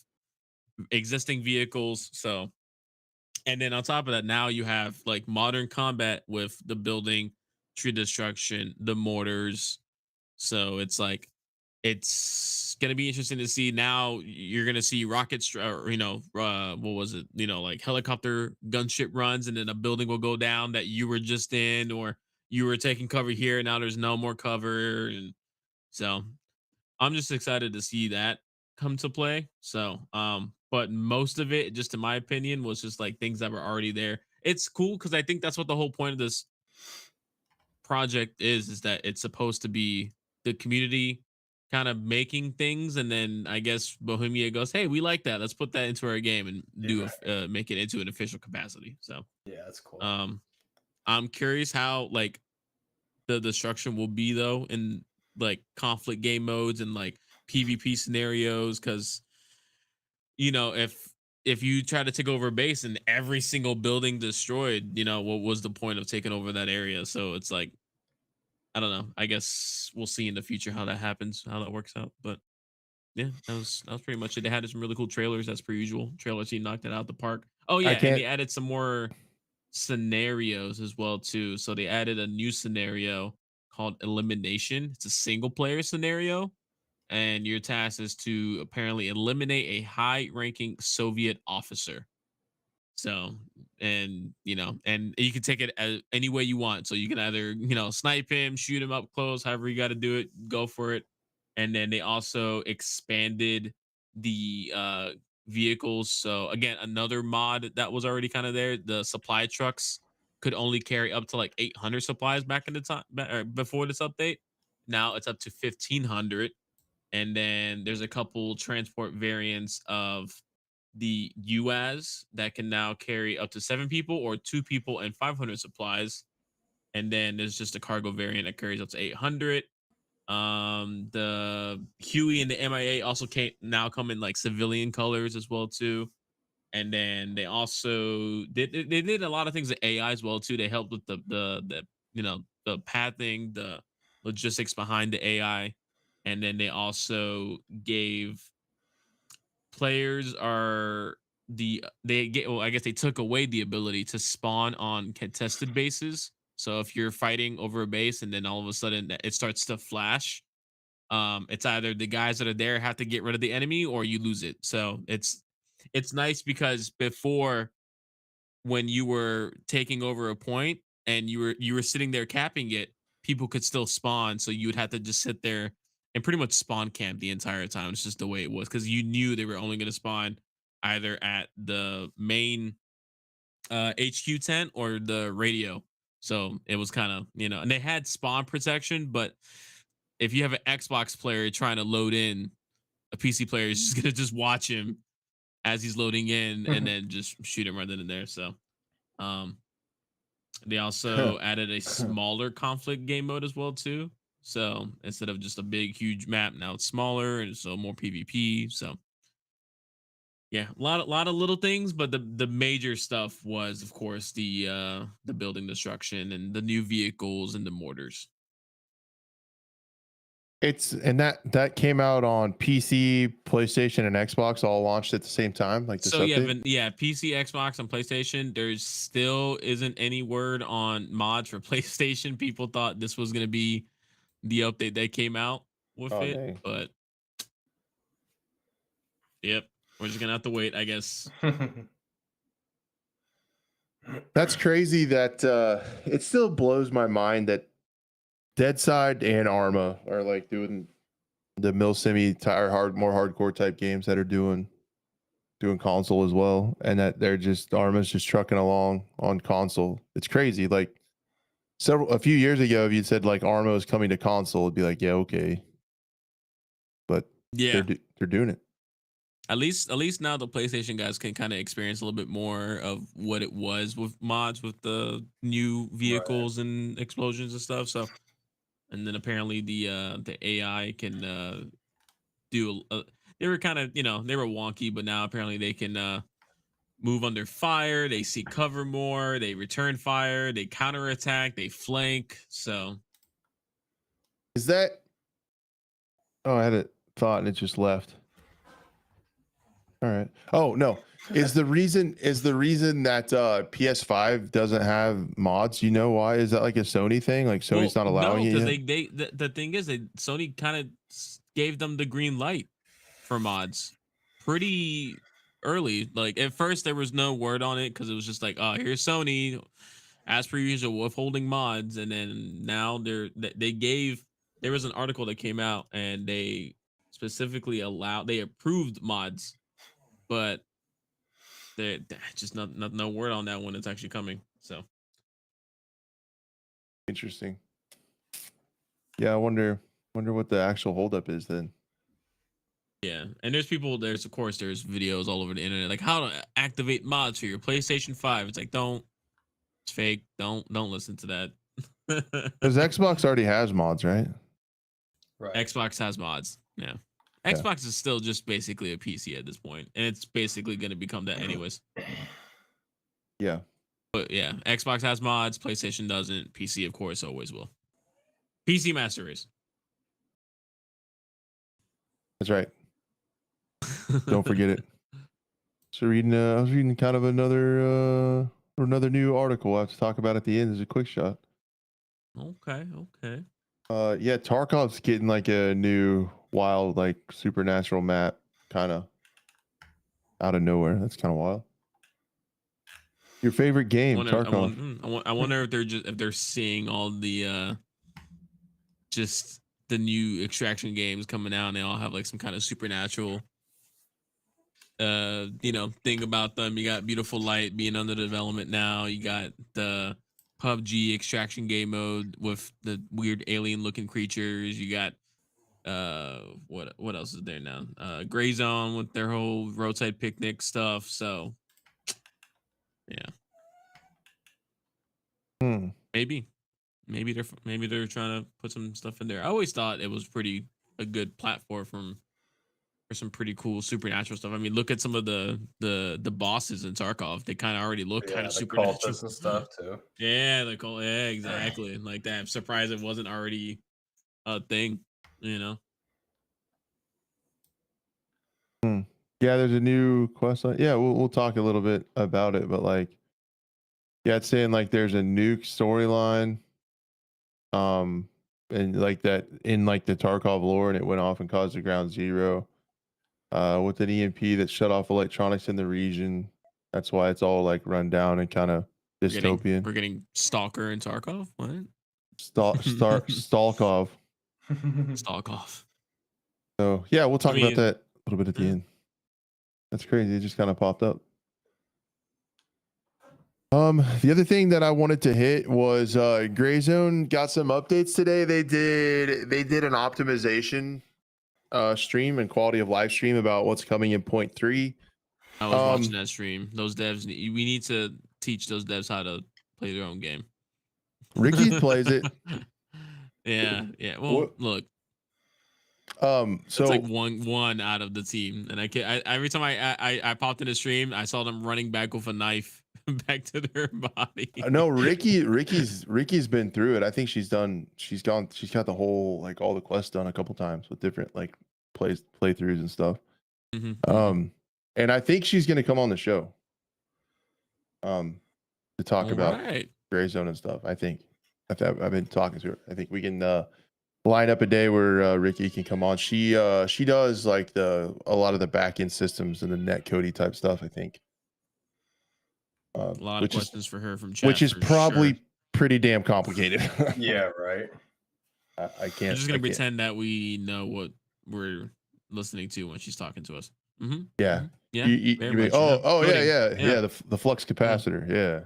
existing vehicles. So, and then on top of that, now you have like modern combat with the building, tree destruction, the mortars. So it's like it's gonna be interesting to see. Now you're gonna see rockets, or what was it? Like helicopter gunship runs, and then a building will go down that you were just in, or you were taking cover here. Now there's no more cover, and so I'm just excited to see that come to play. So, but most of it, just in my opinion, was just like things that were already there. It's cool because I think that's what the whole point of this project is that it's supposed to be the community kind of making things, and then I guess Bohemia goes, hey, we like that, let's put that into our game and make it into an official capacity. So Yeah, that's cool. I'm curious how like the destruction will be though in like conflict game modes and like PvP scenarios, because if you try to take over a base and every single building destroyed, what was the point of taking over that area? So it's like, I don't know. I guess we'll see in the future how that happens, how that works out. But yeah, that was pretty much it. They had some really cool trailers, as per usual. Trailer team knocked it out the park. Oh I yeah, and can't. they added some more scenarios as well too. So they added a new scenario called elimination. It's a single player scenario, and your task is to apparently eliminate a high ranking Soviet officer. So, and you can take it any way you want. So you can either, snipe him, shoot him up close, however you got to do it, go for it. And then they also expanded the vehicles. So again, another mod that was already kind of there. The supply trucks could only carry up to like 800 supplies back in the time, or before this update. Now it's up to 1500. And then there's a couple transport variants of the UAS that can now carry up to 7 people or 2 people and 500 supplies. And then there's just a cargo variant that carries up to 800. The Huey and the MIA also now come in like civilian colors as well too. And then they also did a lot of things with AI as well too. They helped with the pathing, the logistics behind the AI. And then they also gave players are they get well, I guess they took away the ability to spawn on contested bases. So if you're fighting over a base and then all of a sudden it starts to flash, it's either the guys that are there have to get rid of the enemy or you lose it. So it's nice because before, when you were taking over a point and you were sitting there capping it, people could still spawn. So you would have to just sit there and pretty much spawn camp the entire time. It's just the way it was because you knew they were only going to spawn either at the main HQ tent or the radio. So it was kind of, and they had spawn protection, but if you have an Xbox player trying to load in, a PC player is just going to just watch him as he's loading in and then just shoot him right then and there. So um, they also added a smaller conflict game mode as well too. So instead of just a big huge map, now it's smaller and so more PvP. So yeah, a lot of little things, but the major stuff was of course the building destruction and the new vehicles and the mortars. And that came out on PC, PlayStation, and Xbox all launched at the same time, like this So update? yeah, PC, Xbox, and PlayStation. There's still isn't any word on mods for PlayStation. People thought this was gonna be the update that came out with Oh, it, dang. but yep, we're just gonna have to wait, I guess. That's crazy that it still blows my mind that Deadside and Arma are like doing the milsimi more hardcore type games that are doing console as well, and that Arma's just trucking along on console. It's crazy. Like a few years ago, if you'd said like Arma is coming to console, it'd be like, yeah, okay, but Yeah, they're doing it. At least now the PlayStation guys can kind of experience a little bit more of what it was with mods with the new vehicles and explosions and stuff. So, and then apparently the AI can do. They were kind of they were wonky, but now apparently they can move under fire. They seek cover more. They return fire. They counterattack. They flank. So, Is that? Oh, I had a thought and it just left. All right. Oh no. Is the reason that PS5 doesn't have mods? You know why? Is that like a Sony thing? Like Sony's not allowing it because yet? the thing is, Sony kind of gave them the green light for mods pretty early. Like at first there was no word on it because it was just like, oh, here's Sony, as per usual, withholding mods, and then now they gave. There was an article that came out and they specifically approved mods, but they just no word on that when it's actually coming. So Interesting. Yeah, I wonder what the actual holdup is then. yeah, and there's videos all over the internet like how to activate mods for your PlayStation 5. It's like it's fake. Don't listen to that. Because Xbox already has mods, right? Right. Xbox has mods. Yeah. Xbox is still just basically a PC at this point, and it's basically going to become that anyways. Yeah. But yeah, Xbox has mods, PlayStation doesn't, PC of course always will. PC Master Race. That's right. Don't forget it. So I was reading kind of another new article I have to talk about at the end as a quick shot. Okay. Yeah, Tarkov's getting like a new wild, like supernatural map, kind of out of nowhere. That's kind of wild. Your favorite game, Tarkov? I wonder if they're seeing all the just the new extraction games coming out and they all have like some kind of supernatural thing about them. You got Beautiful Light being under development now. You got the PUBG extraction game mode with the weird alien looking creatures. You got what else is there now? Gray Zone with their whole roadside picnic stuff. So yeah. Maybe they're trying to put some stuff in there. I always thought it was a good platform for some pretty cool supernatural stuff. I mean, look at some of the bosses in Tarkov. They kind of already look kind of supernatural and stuff too. Yeah, yeah, exactly. Like that. I'm surprised it wasn't already a thing. Yeah, there's a new quest line. Yeah, we'll talk a little bit about it, but like, yeah, it's saying like there's a nuke storyline, and like that in like the Tarkov lore, and it went off and caused a ground zero, with an EMP that shut off electronics in the region. That's why it's all like run down and kind of dystopian. We're getting Stalker and Tarkov. What? Stalkov. Stalkov. So yeah, we'll talk about that a little bit at the end. That's crazy. It just kind of popped up. The other thing that I wanted to hit was Gray Zone got some updates today. They did an optimization stream and quality of live stream about what's coming in 0.3. I was watching that stream. Those devs, we need to teach those devs how to play their own game. Ricky plays it. Yeah. Well, look. So it's like one out of the team, and every time I popped in the stream, I saw them running back with a knife back to their body. No, Ricky's been through it. I think she's got the whole like all the quests done a couple times with different like playthroughs and stuff. And I think she's gonna come on the show to talk about Gray Zone and stuff. I think I've been talking to her. I think we can line up a day where Ricky can come on. She does like a lot of the back end systems and the net coding type stuff, I think. A lot of questions for her from chat, which is probably pretty damn complicated. Yeah, right. I can't. I'm just gonna pretend that we know what we're listening to when she's talking to us. Yeah. Yeah. Yeah. The flux capacitor. Yeah.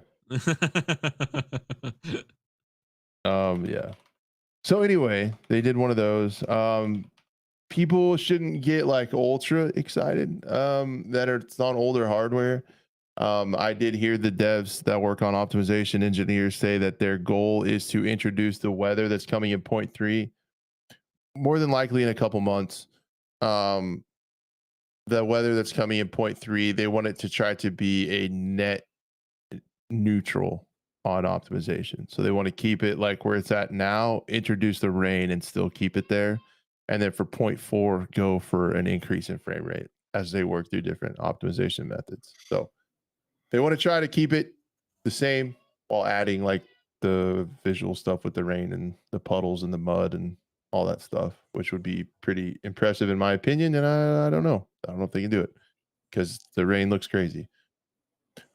Yeah. So anyway, they did one of those. people shouldn't get like ultra excited that it's not older hardware. I did hear the devs that work on optimization engineers say that their goal is to introduce the weather that's coming in 0.3 more than likely in a couple months. Um, the weather that's coming in 0.3, they want it to try to be a net neutral on optimization. So they want to keep it like where it's at now, introduce the rain and still keep it there. And then for 0.4, go for an increase in frame rate as they work through different optimization methods. So they want to try to keep it the same while adding like the visual stuff with the rain and the puddles and the mud and all that stuff, which would be pretty impressive in my opinion. And I don't know. I don't know if they can do it because the rain looks crazy.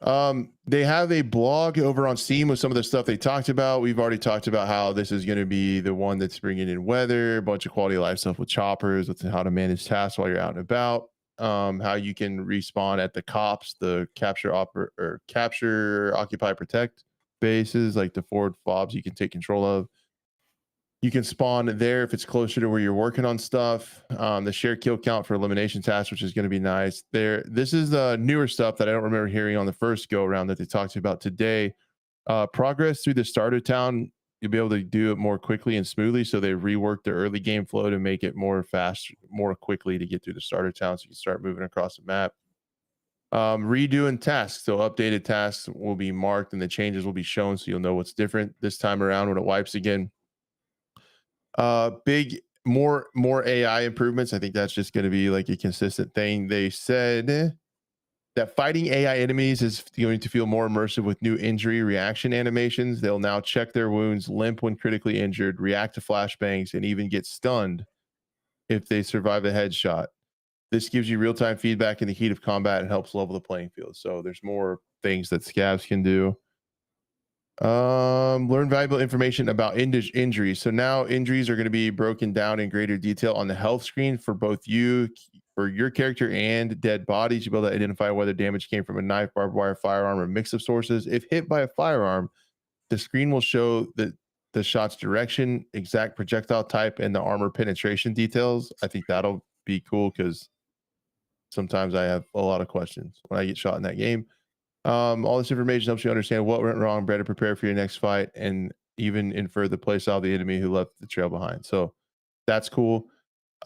They have a blog over on Steam with some of the stuff they talked about. We've already talked about how this is going to be the one that's bringing in weather, a bunch of quality of life stuff with choppers, with how to manage tasks while you're out and about. How you can respawn at the cops, the capture, occupy, protect bases, like the forward fobs you can take control of. You can spawn there if it's closer to where you're working on stuff. The shared kill count for elimination tasks, which is going to be nice. This is the newer stuff that I don't remember hearing on the first go around that they talked about today. Progress through the starter town, you'll be able to do it more quickly and smoothly. So they reworked the early game flow to make it more fast, more quickly to get through the starter town, so you can start moving across the map. Redoing tasks, so updated tasks will be marked and the changes will be shown, so you'll know what's different this time around when it wipes again. Big more AI improvements. I think that's just going to be like a consistent thing. They said that fighting AI enemies is going to feel more immersive with new injury reaction animations. They'll now check their wounds, limp when critically injured, react to flashbangs, and even get stunned if they survive a headshot. This gives you real-time feedback in the heat of combat and helps level the playing field. So there's more things that scabs can do. Learn valuable information about injuries. So now injuries are going to be broken down in greater detail on the health screen for both you, for your character, and dead bodies. You'll be able to identify whether damage came from a knife, barbed wire, firearm, or a mix of sources. If hit by a firearm, the screen will show the shot's direction, exact projectile type, and the armor penetration details. I think that'll be cool because sometimes I have a lot of questions when I get shot in that game. All this information helps you understand what went wrong, better prepare for your next fight, and even infer the playstyle of the enemy who left the trail behind. So that's cool.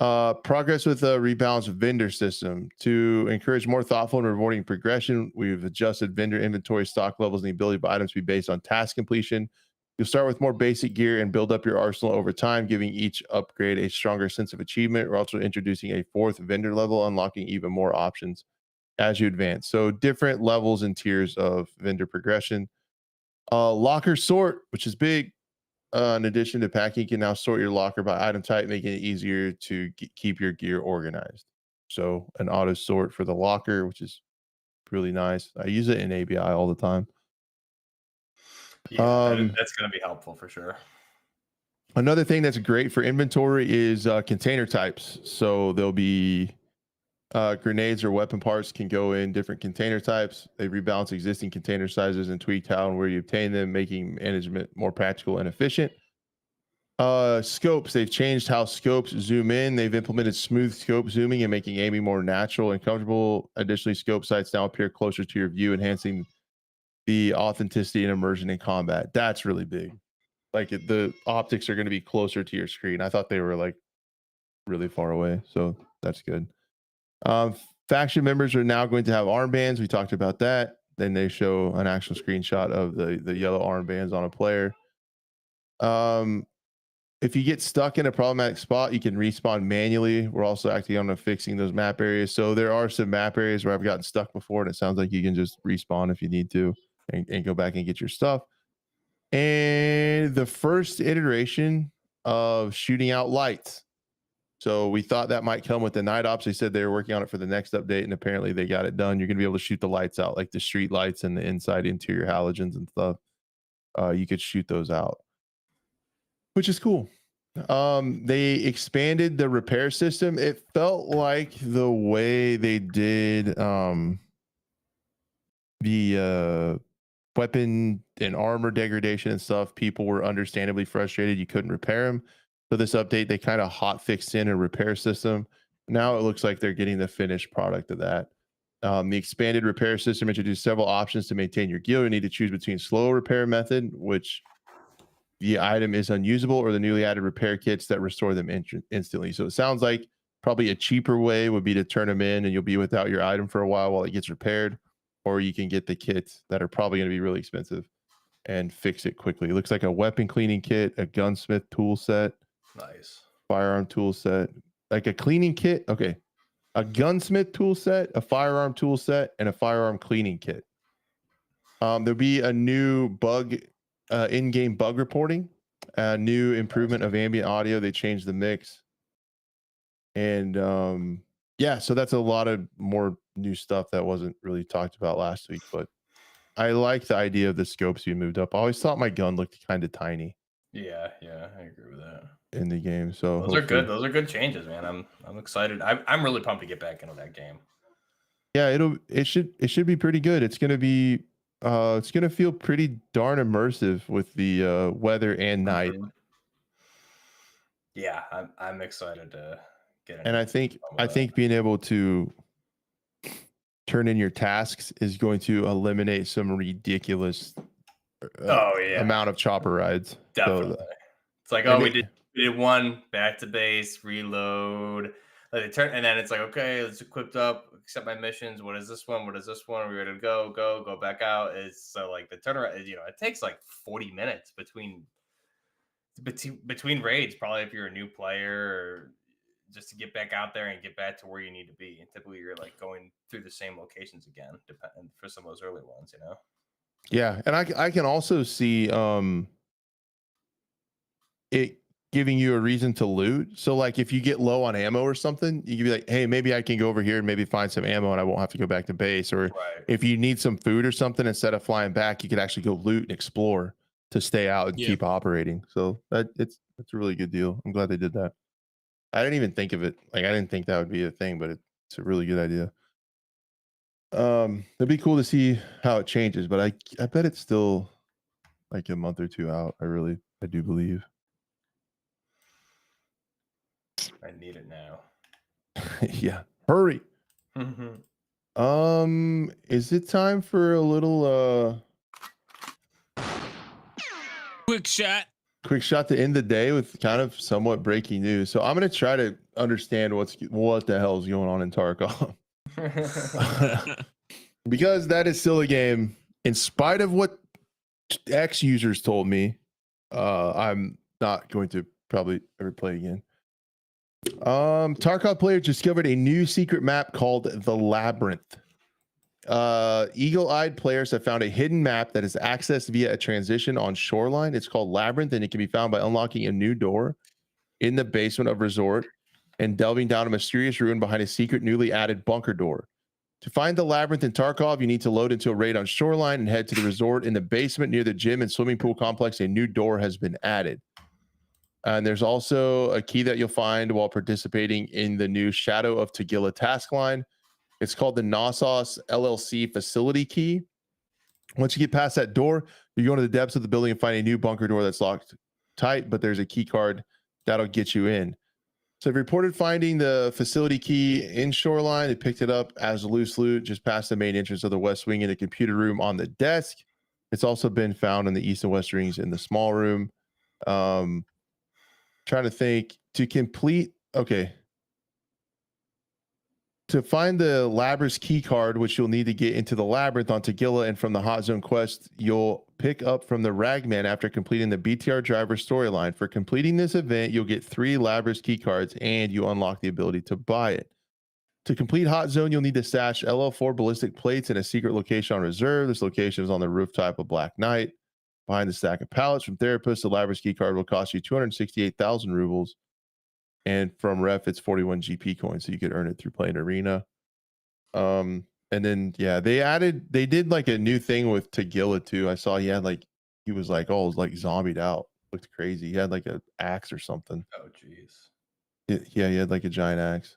Progress with a rebalanced vendor system to encourage more thoughtful and rewarding progression. We've adjusted vendor inventory stock levels and the ability of items to be based on task completion. You'll start with more basic gear and build up your arsenal over time, giving each upgrade a stronger sense of achievement. We're also introducing a fourth vendor level, unlocking even more options as you advance. So different levels and tiers of vendor progression. Locker sort, which is big. In addition to packing, you can now sort your locker by item type, making it easier to keep your gear organized. So an auto sort for the locker, which is really nice. I use it in ABI all the time. Yeah, that's going to be helpful for sure. Another thing that's great for inventory is container types. So there'll be grenades or weapon parts can go in different container types. They rebalance existing container sizes and tweak how and where you obtain them, making management more practical and efficient. Scopes, they've changed how scopes zoom in. They've implemented smooth scope zooming and making aiming more natural and comfortable. Additionally, scope sights now appear closer to your view, enhancing the authenticity and immersion in combat. That's really big. Like the optics are going to be closer to your screen. I thought they were like really far away, so that's good. Faction members are now going to have armbands. We talked about that. Then they show an actual screenshot of the yellow armbands on a player. If you get stuck in a problematic spot, you can respawn manually. We're also acting on fixing those map areas. So there are some map areas where I've gotten stuck before, and it sounds like you can just respawn if you need to and go back and get your stuff. And the first iteration of shooting out lights. So we thought that might come with the night ops. They said they were working on it for the next update, and apparently they got it done. You're going to be able to shoot the lights out, like the street lights and the inside interior halogens and stuff. You could shoot those out, which is cool. They expanded the repair system. It felt like the way they did the weapon and armor degradation and stuff, people were understandably frustrated you couldn't repair them. for this update. They kind of hot fixed in a repair system. Now it looks like they're getting the finished product of that. The expanded repair system introduced several options to maintain your gear. You need to choose between slow repair method, which the item is unusable, or the newly added repair kits that restore them instantly. So it sounds like probably a cheaper way would be to turn them in and you'll be without your item for a while it gets repaired, or you can get the kits that are probably going to be really expensive and fix it quickly. It looks like a weapon cleaning kit, a gunsmith tool set, Nice. firearm tool set, like a cleaning kit. Okay. A gunsmith tool set, a firearm tool set, and a firearm cleaning kit. There'll be a new bug, in-game bug reporting, a new improvement of ambient audio. They changed the mix. And yeah, so that's a lot of more new stuff that wasn't really talked about last week, but I like the idea of the scopes being moved up. I always thought my gun looked kind of tiny. Yeah, I agree with that. In the game, so those are good. Those are good changes, man. I'm excited. I'm really pumped to get back into that game. Yeah, it should be pretty good. It's gonna feel pretty darn immersive with the weather and night. Yeah, I'm excited to get in. And I think being able to turn in your tasks is going to eliminate some ridiculous amount of chopper rides. Definitely. So, it's like, we did one, back to base, reload. Like and then it's like, okay, it's equipped up, accept my missions. What is this one? What is this one? Are we ready to go back out? It's so like the turnaround, it takes like 40 minutes between raids, probably if you're a new player, or just to get back out there and get back to where you need to be. And typically you're like going through the same locations again, depending for some of those early ones, Yeah, and I can also see it giving you a reason to loot. So like if you get low on ammo or something, you can be like, hey, maybe I can go over here and maybe find some ammo and I won't have to go back to base. Or if you need some food or something, instead of flying back, you could actually go loot and explore to stay out and keep operating. So it's a really good deal. I'm glad they did that. I didn't even think of it. Like I didn't think that would be a thing, but it's a really good idea. It'd be cool to see how it changes, but I bet it's still like a month or two out. I do believe. I need it now. Yeah, hurry. Is it time for a little quick shot to end the day with kind of somewhat breaking news? So I'm gonna try to understand what the hell is going on in Tarkov. Because that is still a game, in spite of what X users told me. I'm not going to probably ever play again. Tarkov players discovered a new secret map called the Labyrinth. Eagle-eyed players have found a hidden map that is accessed via a transition on Shoreline. It's called Labyrinth, and it can be found by unlocking a new door in the basement of Resort and delving down a mysterious ruin behind a secret newly added bunker door. To find the Labyrinth in Tarkov, you need to load into a raid on Shoreline and head to the resort in the basement near the gym and swimming pool complex. A new door has been added. And there's also a key that you'll find while participating in the new Shadow of Tagilla task line. It's called the Knossos LLC facility key. Once you get past that door, you go into the depths of the building and find a new bunker door that's locked tight, but there's a key card that'll get you in. So they've reported finding the facility key in Shoreline. They picked it up as loose loot just past the main entrance of the West Wing in a computer room on the desk. It's also been found in the East and West Wings in the small room. Trying to think to complete. Okay. To find the Labyrinth key card, which you'll need to get into the Labyrinth on Tagilla and from the Hot Zone quest, you'll pick up from the Ragman after completing the BTR driver storyline. For completing this event, you'll get 3 Labyrinth key cards and you unlock the ability to buy it. To complete Hot Zone, you'll need to stash LL4 ballistic plates in a secret location on reserve. This location is on the rooftop of Black Knight. Behind the stack of pallets from Therapist, the Labyrinth key card will cost you 268,000 rubles. And from Ref, it's 41 GP coins, so you could earn it through playing Arena. And then, yeah, they did like a new thing with Tagilla too. I saw he was like, it was like zombied out. Looked crazy. He had like an axe or something. Oh, jeez. Yeah, he had like a giant axe.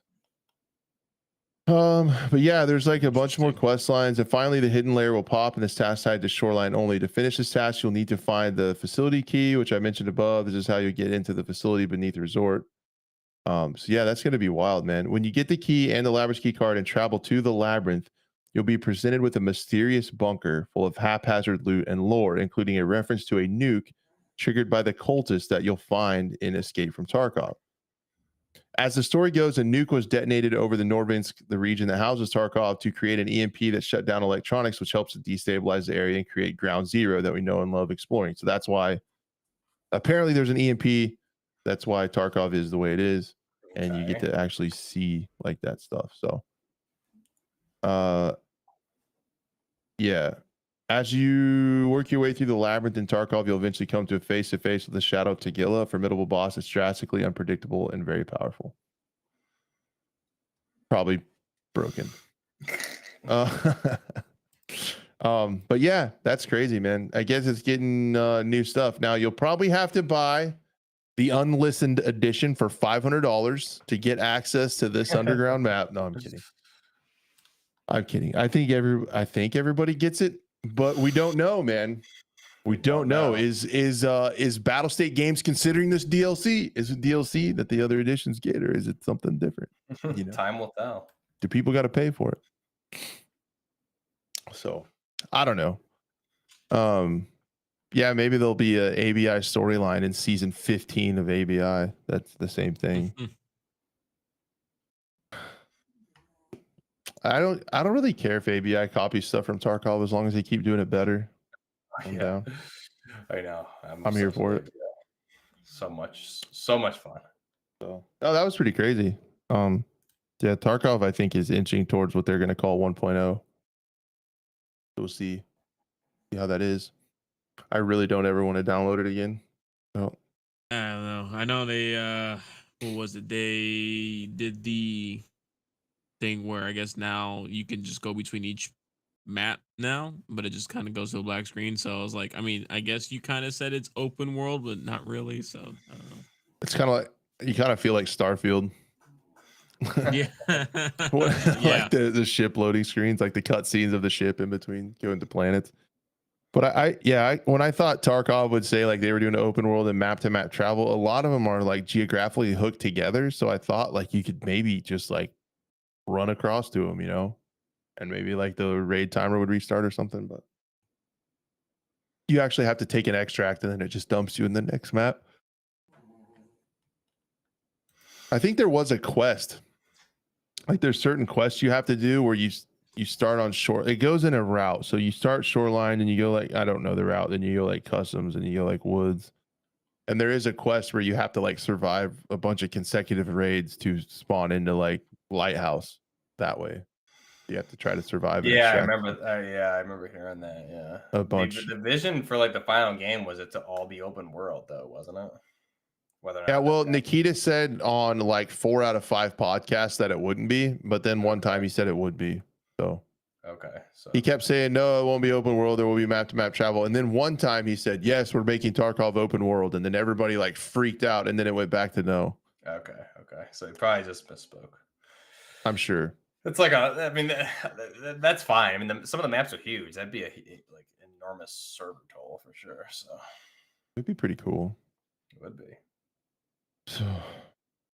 But yeah, there's like a bunch more quest lines, and finally the hidden layer will pop in this task tied to shoreline only. To finish this task, you'll need to find the facility key, which I mentioned above. This is how you get into the facility beneath the resort. So yeah, that's gonna be wild, man. When you get the key and the labyrinth key card and travel to the labyrinth, you'll be presented with a mysterious bunker full of haphazard loot and lore, including a reference to a nuke triggered by the cultists that you'll find in Escape from Tarkov. As the story goes, a nuke was detonated over the Norvinsk, the region that houses Tarkov, to create an EMP that shut down electronics, which helps to destabilize the area and create ground zero that we know and love exploring. So that's why apparently there's an EMP. That's why Tarkov is the way it is. And you get to actually see like that stuff. So yeah. As you work your way through the labyrinth in Tarkov, you'll eventually come to a face-to-face with the Shadow of Tagilla, a formidable boss that's drastically unpredictable and very powerful. Probably broken. But yeah, that's crazy, man. I guess it's getting new stuff. Now, you'll probably have to buy the unlistened edition for $500 to get access to this underground map. No, I'm kidding. I'm kidding. I think everybody gets it. But we don't know, man. We don't know. Is Battlestate Games considering this DLC? Is it DLC that the other editions get, or is it something different? You know? Time will tell. Do people got to pay for it? So I don't know. Yeah, maybe there'll be a ABI storyline in season 15 of ABI. That's the same thing. I don't really care if ABI copies stuff from Tarkov as long as they keep doing it better. I'm down. I know. I'm here for it. So much fun. So, oh, that was pretty crazy. Yeah, Tarkov I think is inching towards what they're going to call 1.0. We'll see how that is. I really don't ever want to download it again. So. I don't know. I know they what was it? They did the thing where I guess now you can just go between each map now, but it just kind of goes to a black screen. So I was like, I mean, I guess you kind of said it's open world, but not really. So I don't know. It's kind of like you kind of feel like Starfield. Yeah. Like the ship loading screens, like the cutscenes of the ship in between going to planets. But I when I thought Tarkov would say like they were doing an open world and map to map travel, a lot of them are like geographically hooked together. So I thought like you could maybe just like run across to them, you know, and maybe like the raid timer would restart or something. But you actually have to take an extract and then it just dumps you in the next map. I think there was a quest. Like there's certain quests you have to do where you start on shore. It goes in a route. So you start shoreline and you go like, I don't know the route. Then you go like customs and you go like woods. And there is a quest where you have to like survive a bunch of consecutive raids to spawn into like lighthouse that way. You have to try to survive. Yeah, I remember. I remember hearing that. Yeah, a bunch. The vision for like the final game was it to all be open world, though, wasn't it? Whether or not well, Nikita said on like 4 out of 5 podcasts that it wouldn't be, but then one time he said it would be. So okay, so he kept saying no, it won't be open world. There will be map to map travel. And then one time he said yes, we're making Tarkov open world, and then everybody like freaked out, and then it went back to no. Okay, so he probably just misspoke. I'm sure. It's like I mean, that's fine. I mean, some of the maps are huge. That'd be a like enormous server toll for sure. So it'd be pretty cool. It would be. So,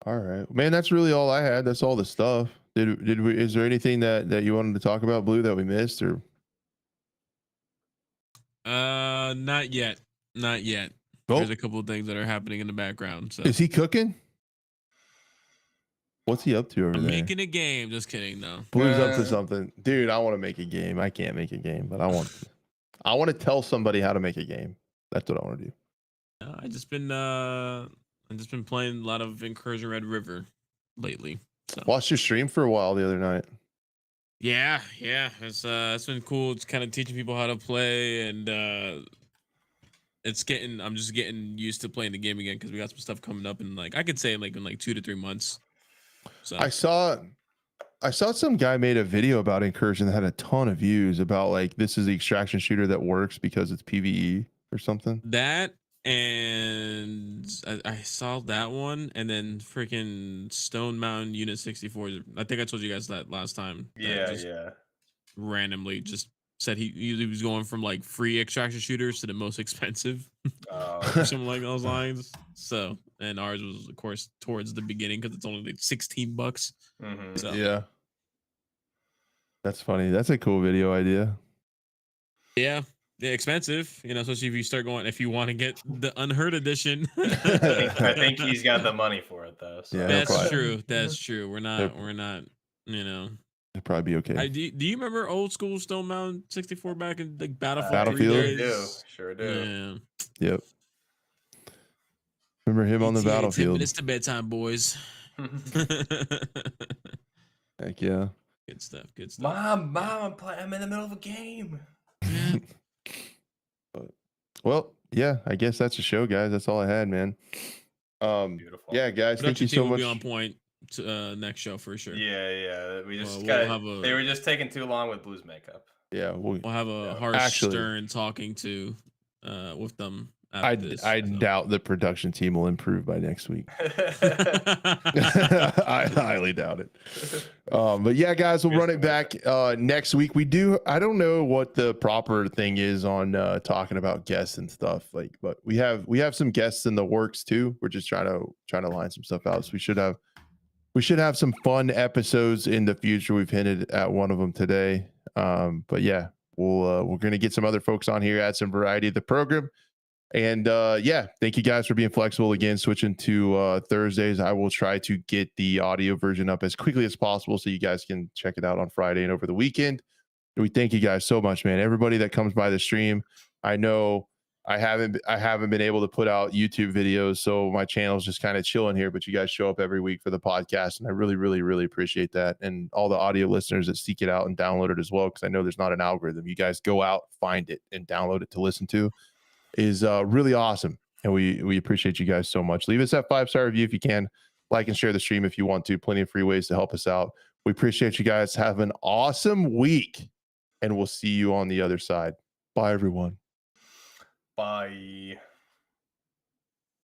all right, man. That's really all I had. That's all the stuff. Did we? Is there anything that you wanted to talk about, Blue, that we missed or? Not yet. Not yet. Oh. There's a couple of things that are happening in the background. So is he cooking? What's he up to over there? Making a game. Just kidding, though. Blue's up to something, dude. I want to make a game. I can't make a game, but I want to tell somebody how to make a game. That's what I want to do. I've just been playing a lot of Incursion Red River lately. So. Watched your stream for a while the other night. Yeah, it's been cool. It's kind of teaching people how to play, and I'm just getting used to playing the game again because we got some stuff coming up, and like I could say in 2 to 3 months. So I saw some guy made a video about Incursion that had a ton of views about like this is the extraction shooter that works because it's PvE or something. That and ARDS. I saw that one, and then freaking Stone Mountain Unit 64. I think I told you guys that last time. Yeah, just yeah. Randomly just said he was going from like free extraction shooters to the most expensive or something like those lines. So, and ours was of course towards the beginning because it's only like $16. Mm-hmm. So. Yeah, that's funny. That's a cool video idea. Yeah, expensive, you know, especially if you start going, if you want to get the unheard edition. I think he's got the money for it though. So. Yeah, that's true. That's true. We're not, you know. It'll probably be okay. Do you remember old school Stone Mountain 64 back in like Battlefield? Sure do. Yeah. Yep. Remember him on the ETA, 10 Battlefield? minutes to bedtime, boys. Heck yeah. Good stuff. Good stuff. Mom, I'm in the middle of a game. Yeah. Well, yeah, I guess that's a show, guys. That's all I had, man. Beautiful. Yeah, guys, thank you Production so team will much. be on point to, next show for sure. Yeah. We just we'll they were just taking too long with Blue's makeup. Yeah, we'll have a harsh, stern talking to with them. I doubt the production team will improve by next week. I highly doubt it. But yeah, guys, we'll run it back next week. I don't know what the proper thing is on talking about guests and stuff, but we have some guests in the works too. We're just trying to line some stuff out. So we should have some fun episodes in the future. We've hinted at one of them today. But yeah, we're gonna get some other folks on here, add some variety to the program. And yeah, thank you guys for being flexible again, switching to Thursdays. I will try to get the audio version up as quickly as possible so you guys can check it out on Friday and over the weekend. We thank you guys so much, man. Everybody that comes by the stream. I know I haven't been able to put out YouTube videos, so my channel's just kind of chilling here, but you guys show up every week for the podcast, and I really, really, really appreciate that. And all the audio listeners that seek it out and download it as well, because I know there's not an algorithm. You guys go out, find it, and download it to listen to. Is really awesome, and we appreciate you guys so much. Leave us that 5-star review if you can. Like and share the stream if you want to. Plenty of free ways to help us out. We appreciate you guys. Have an awesome week, and we'll see you on the other side. Bye, everyone. Bye.